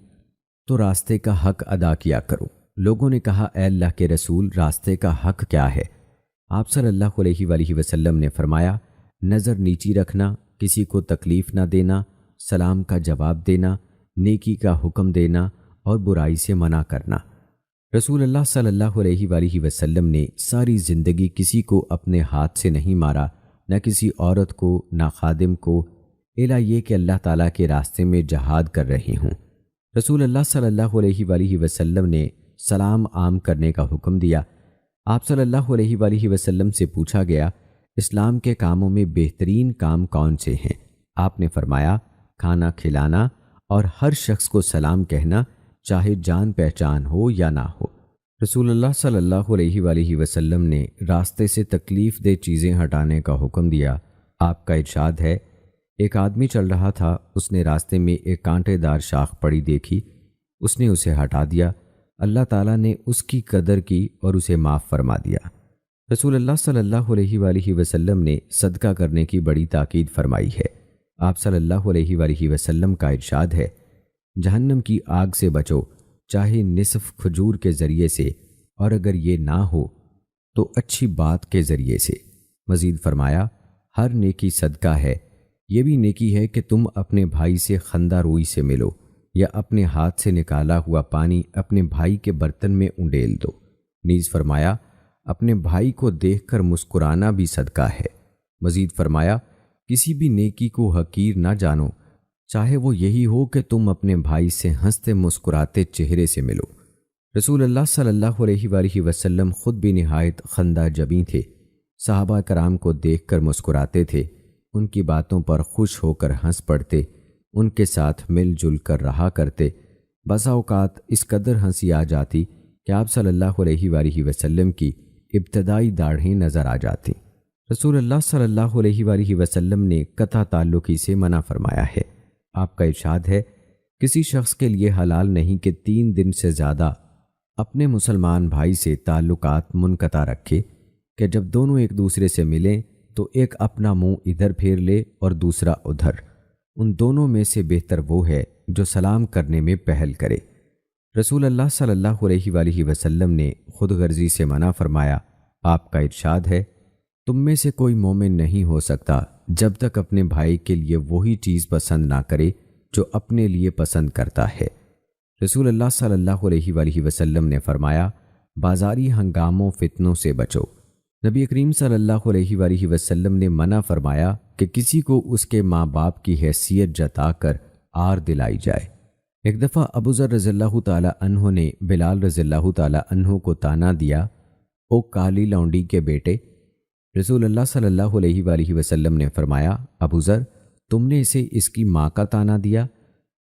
تو راستے کا حق ادا کیا کرو۔ لوگوں نے کہا، اے اللہ کے رسول، راستے کا حق کیا ہے؟ آپ صلی اللہ علیہ وآلہ وسلم نے فرمایا، نظر نیچی رکھنا، کسی کو تکلیف نہ دینا، سلام کا جواب دینا، نیکی کا حکم دینا اور برائی سے منع کرنا۔ رسول اللہ صلی اللہ علیہ وآلہ وسلم نے ساری زندگی کسی کو اپنے ہاتھ سے نہیں مارا، نہ کسی عورت کو، نہ خادم کو، الا یہ کہ اللہ تعالیٰ کے راستے میں جہاد کر رہے ہوں۔ رسول اللہ صلی اللہ علیہ وآلہ وسلم نے سلام عام کرنے کا حکم دیا۔ آپ صلی اللہ علیہ وآلہ وسلم سے پوچھا گیا، اسلام کے کاموں میں بہترین کام کون سے ہیں؟ آپ نے فرمایا، کھانا کھلانا اور ہر شخص کو سلام کہنا، چاہے جان پہچان ہو یا نہ ہو۔ رسول اللہ صلی اللہ علیہ وآلہ وسلم نے راستے سے تکلیف دہ چیزیں ہٹانے کا حکم دیا۔ آپ کا ارشاد ہے، ایک آدمی چل رہا تھا، اس نے راستے میں ایک کانٹے دار شاخ پڑی دیکھی، اس نے اسے ہٹا دیا، اللہ تعالیٰ نے اس کی قدر کی اور اسے معاف فرما دیا۔ رسول اللہ صلی اللہ علیہ وآلہ وسلم نے صدقہ کرنے کی بڑی تاکید فرمائی ہے۔ آپ صلی اللہ علیہ وآلہ وسلم کا ارشاد ہے، جہنم کی آگ سے بچو، چاہے نصف کھجور کے ذریعے سے، اور اگر یہ نہ ہو تو اچھی بات کے ذریعے سے۔ مزید فرمایا، ہر نیکی صدقہ ہے، یہ بھی نیکی ہے کہ تم اپنے بھائی سے خندہ روئی سے ملو، یا اپنے ہاتھ سے نکالا ہوا پانی اپنے بھائی کے برتن میں انڈیل دو۔ نیز فرمایا، اپنے بھائی کو دیکھ کر مسکرانا بھی صدقہ ہے۔ مزید فرمایا، کسی بھی نیکی کو حقیر نہ جانو، چاہے وہ یہی ہو کہ تم اپنے بھائی سے ہنستے مسکراتے چہرے سے ملو۔ رسول اللہ صلی اللہ علیہ وآلہ وسلم خود بھی نہایت خندہ جبیں تھے، صحابہ کرام کو دیکھ کر مسکراتے تھے، ان کی باتوں پر خوش ہو کر ہنس پڑتے، ان کے ساتھ مل جل کر رہا کرتے۔ بسا اوقات اس قدر ہنسی آ جاتی کہ آپ صلی اللہ علیہ وآلہ وسلم کی ابتدائی داڑھیں نظر آ جاتی۔ رسول اللہ صلی اللہ علیہ وآلہ وسلم نے قطع تعلقی سے منع فرمایا ہے۔ آپ کا ارشاد ہے، کسی شخص کے لیے حلال نہیں کہ 3 دن سے زیادہ اپنے مسلمان بھائی سے تعلقات منقطع رکھے، کہ جب دونوں ایک دوسرے سے ملیں تو ایک اپنا منہ ادھر پھیر لے اور دوسرا ادھر۔ ان دونوں میں سے بہتر وہ ہے جو سلام کرنے میں پہل کرے۔ رسول اللہ صلی اللہ علیہ وآلہ وسلم نے خود غرضی سے منع فرمایا۔ آپ کا ارشاد ہے، تم میں سے کوئی مومن نہیں ہو سکتا جب تک اپنے بھائی کے لیے وہی چیز پسند نہ کرے جو اپنے لیے پسند کرتا ہے۔ رسول اللہ صلی اللہ علیہ وآلہ وسلم نے فرمایا، بازاری ہنگاموں فتنوں سے بچو۔ نبی کریم صلی اللہ علیہ وآلہ وسلم نے منع فرمایا کہ کسی کو اس کے ماں باپ کی حیثیت جتا کر آر دلائی جائے۔ ایک دفعہ ابو ذر رضی اللہ تعالی عنہ نے بلال رضی اللہ تعالی عنہ کو طعنہ دیا، او کالی لونڈی کے بیٹے۔ رسول اللہ صلی اللہ علیہ وآلہ وسلم نے فرمایا، ابو ذر، تم نے اسے اس کی ماں کا طعنہ دیا،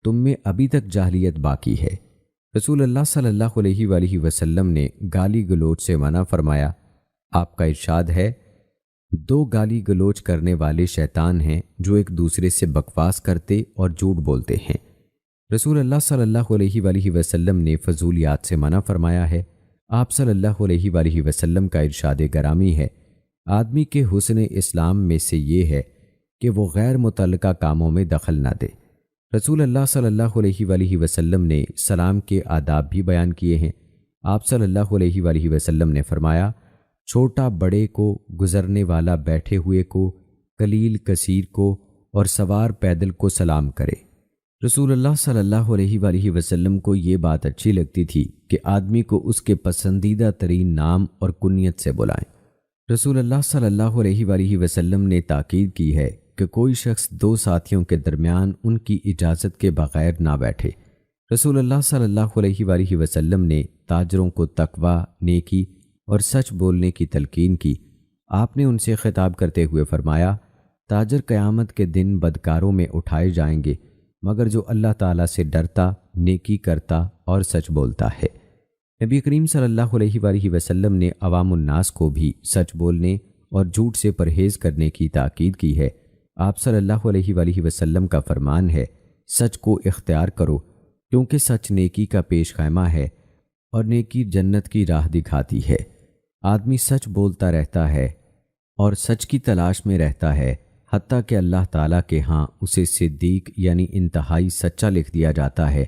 تم میں ابھی تک جاہلیت باقی ہے۔ رسول اللہ صلی اللہ علیہ وآلہ وسلم نے گالی گلوچ سے منع فرمایا۔ آپ کا ارشاد ہے، 2 گالی گلوچ کرنے والے شیطان ہیں جو ایک دوسرے سے بکواس کرتے اور جھوٹ بولتے ہیں۔ رسول اللہ صلی اللہ علیہ وآلہ وسلم نے فضولیات سے منع فرمایا ہے۔ آپ صلی اللہ علیہ وآلہ وسلم کا ارشاد گرامی ہے، آدمی کے حسن اسلام میں سے یہ ہے کہ وہ غیر متعلقہ کاموں میں دخل نہ دے۔ رسول اللہ صلی اللہ علیہ وآلہ وسلم نے سلام کے آداب بھی بیان کیے ہیں۔ آپ صلی اللہ علیہ وآلہ وسلم نے فرمایا، چھوٹا بڑے کو، گزرنے والا بیٹھے ہوئے کو، قلیل کثیر کو اور سوار پیدل کو سلام کرے۔ رسول اللہ صلی اللہ علیہ وآلہ وسلم کو یہ بات اچھی لگتی تھی کہ آدمی کو اس کے پسندیدہ ترین نام اور کنیت سے بلائیں۔ رسول اللہ صلی اللہ علیہ وآلہ وسلم نے تاکید کی ہے کہ کوئی شخص دو ساتھیوں کے درمیان ان کی اجازت کے بغیر نہ بیٹھے۔ رسول اللہ صلی اللہ علیہ وآلہ وسلم نے تاجروں کو تقویٰ، نیکی اور سچ بولنے کی تلقین کی۔ آپ نے ان سے خطاب کرتے ہوئے فرمایا، تاجر قیامت کے دن بدکاروں میں اٹھائے جائیں گے مگر جو اللہ تعالیٰ سے ڈرتا، نیکی کرتا اور سچ بولتا ہے۔ نبی کریم صلی اللہ علیہ وآلہ وسلم نے عوام الناس کو بھی سچ بولنے اور جھوٹ سے پرہیز کرنے کی تاکید کی ہے۔ آپ صلی اللہ علیہ وآلہ وسلم کا فرمان ہے، سچ کو اختیار کرو کیونکہ سچ نیکی کا پیش خیمہ ہے اور نیکی جنت کی راہ دکھاتی ہے۔ آدمی سچ بولتا رہتا ہے اور سچ کی تلاش میں رہتا ہے حتیٰ کہ اللہ تعالیٰ کے ہاں اسے صدیق یعنی انتہائی سچا لکھ دیا جاتا ہے۔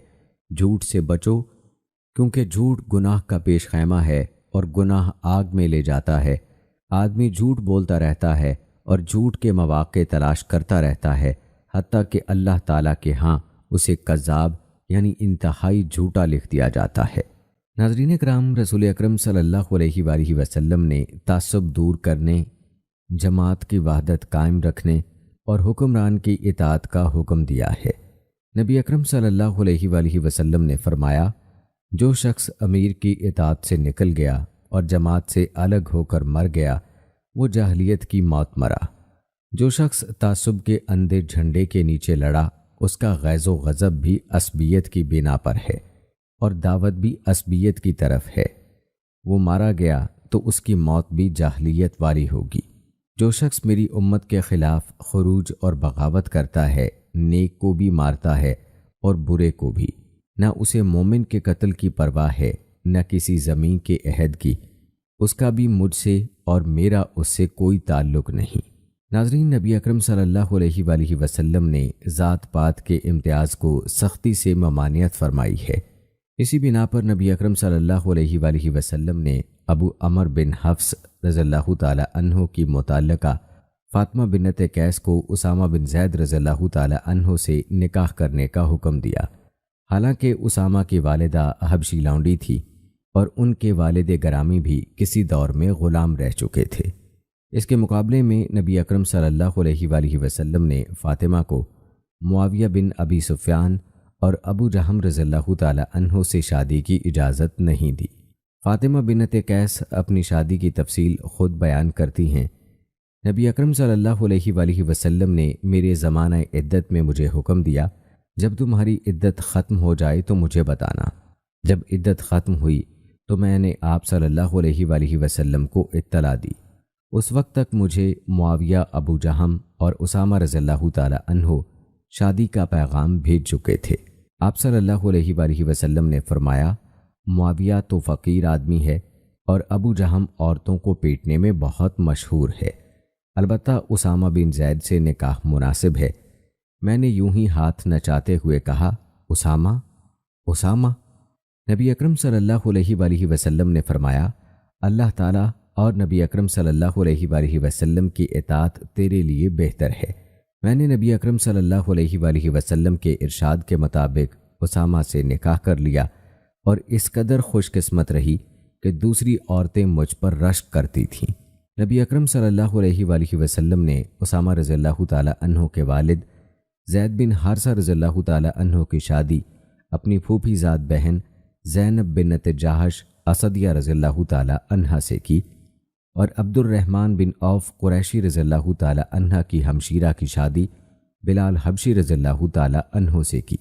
جھوٹ سے بچو کیونکہ جھوٹ گناہ کا پیش خیمہ ہے اور گناہ آگ میں لے جاتا ہے۔ آدمی جھوٹ بولتا رہتا ہے اور جھوٹ کے مواقع تلاش کرتا رہتا ہے حتیٰ کہ اللہ تعالیٰ کے ہاں اسے کذاب یعنی انتہائی جھوٹا لکھ دیا جاتا ہے۔ ناظرین کرام، رسول اکرم صلی اللہ علیہ وآلہ وسلم نے تعصب دور کرنے، جماعت کی وحدت قائم رکھنے اور حکمران کی اطاعت کا حکم دیا ہے۔ نبی اکرم صلی اللہ علیہ وآلہ وسلم نے فرمایا، جو شخص امیر کی اطاعت سے نکل گیا اور جماعت سے الگ ہو کر مر گیا وہ جاہلیت کی موت مرا۔ جو شخص تعصب کے اندھے جھنڈے کے نیچے لڑا اس کا غیظ و غضب بھی عصبیت کی بنا پر ہے اور دعوت بھی عصبیت کی طرف ہے۔ وہ مارا گیا تو اس کی موت بھی جاہلیت والی ہوگی۔ جو شخص میری امت کے خلاف خروج اور بغاوت کرتا ہے، نیک کو بھی مارتا ہے اور برے کو بھی، نہ اسے مومن کے قتل کی پرواہ ہے نہ کسی زمین کے عہد کی، اس کا بھی مجھ سے اور میرا اس سے کوئی تعلق نہیں۔ ناظرین، نبی اکرم صلی اللہ علیہ وآلہ وسلم نے ذات پات کے امتیاز کو سختی سے ممانعت فرمائی ہے۔ اسی بنا پر نبی اکرم صلی اللہ علیہ وآلہ وسلم نے ابو عمر بن حفص رضی اللہ تعالی عنہ کی متعلقہ فاطمہ بنت قیس کو اسامہ بن زید رضی اللہ تعالی عنہ سے نکاح کرنے کا حکم دیا۔ حالانکہ اسامہ کی والدہ حبشی لونڈی تھی اور ان کے والد گرامی بھی کسی دور میں غلام رہ چکے تھے۔ اس کے مقابلے میں نبی اکرم صلی اللہ علیہ وآلہ وسلم نے فاطمہ کو معاویہ بن ابی سفیان اور ابو جہم رضی اللہ تعالی عنہ سے شادی کی اجازت نہیں دی۔ فاطمہ بنت قیس اپنی شادی کی تفصیل خود بیان کرتی ہیں، نبی اکرم صلی اللہ علیہ وآلہ وسلم نے میرے زمانہ عدت میں مجھے حکم دیا، جب تمہاری عدت ختم ہو جائے تو مجھے بتانا۔ جب عدت ختم ہوئی تو میں نے آپ صلی اللہ علیہ وآلہ وسلم کو اطلاع دی۔ اس وقت تک مجھے معاویہ، ابو جہم اور اسامہ رضی اللہ تعالی عنہ شادی کا پیغام بھیج چکے تھے۔ آپ صلی اللہ علیہ وآلہ وسلم نے فرمایا، معاویہ تو فقیر آدمی ہے اور ابو جہم عورتوں کو پیٹنے میں بہت مشہور ہے، البتہ اسامہ بن زید سے نکاح مناسب ہے۔ میں نے یوں ہی ہاتھ نچاتے ہوئے کہا، اسامہ اسامہ۔ نبی اکرم صلی اللہ علیہ وآلہ وسلم نے فرمایا، اللہ تعالیٰ اور نبی اکرم صلی اللہ علیہ وآلہ وسلم کی اطاعت تیرے لیے بہتر ہے۔ میں نے نبی اکرم صلی اللہ علیہ وآلہ وسلم کے ارشاد کے مطابق اسامہ سے نکاح کر لیا اور اس قدر خوش قسمت رہی کہ دوسری عورتیں مجھ پر رشک کرتی تھیں۔ نبی اکرم صلی اللہ علیہ وآلہ وسلم نے اسامہ رضی اللہ تعالی عنہ کے والد زید بن حارثہ رضی اللہ تعالی عنہ کی شادی اپنی پھوپھی زاد بہن زینب بنت جاحش اسدیہ رضی اللہ تعالی عنہ سے کی اور عبد الرحمن بن عوف قریشی رضی اللہ تعالی عنہ کی ہمشیرہ کی شادی بلال حبشی رضی اللہ تعالی عنہ سے کی۔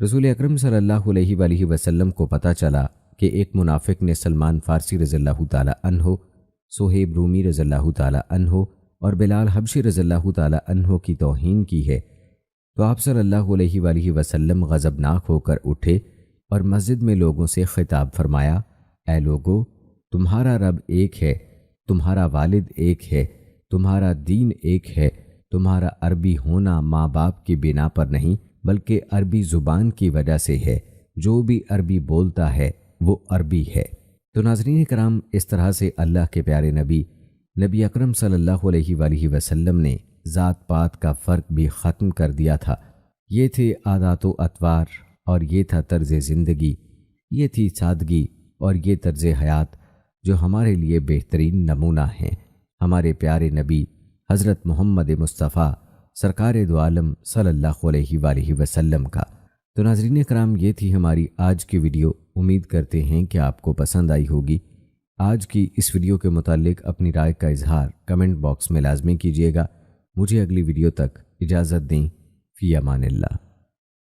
رسول اکرم صلی اللہ علیہ وآلہ وسلم کو پتہ چلا کہ ایک منافق نے سلمان فارسی رضی اللہ تعالی عنہ، صہیب رومی رضی اللہ تعالی عنہ اور بلال حبشی رضی اللہ تعالی عنہ کی توہین کی ہے، تو آپ صلی اللہ علیہ وآلہ وسلم غضبناک ہو کر اٹھے اور مسجد میں لوگوں سے خطاب فرمایا، اے لوگو، تمہارا رب ایک ہے، تمہارا والد ایک ہے، تمہارا دین ایک ہے، تمہارا عربی ہونا ماں باپ کی بنا پر نہیں بلکہ عربی زبان کی وجہ سے ہے، جو بھی عربی بولتا ہے وہ عربی ہے۔ تو ناظرین کرام، اس طرح سے اللہ کے پیارے نبی اکرم صلی اللہ علیہ وآلہ وسلم نے ذات پات کا فرق بھی ختم کر دیا تھا۔ یہ تھے عادات و اطوار اور یہ تھا طرز زندگی، یہ تھی سادگی اور یہ طرز حیات جو ہمارے لیے بہترین نمونہ ہیں، ہمارے پیارے نبی حضرت محمد مصطفیٰ سرکار دو عالم صلی اللہ علیہ وآلہ وسلم کا۔ تو ناظرین کرام، یہ تھی ہماری آج کی ویڈیو۔ امید کرتے ہیں کہ آپ کو پسند آئی ہوگی۔ آج کی اس ویڈیو کے متعلق اپنی رائے کا اظہار کمنٹ باکس میں لازمی کیجیے گا۔ مجھے اگلی ویڈیو تک اجازت دیں۔ فی امان اللہ۔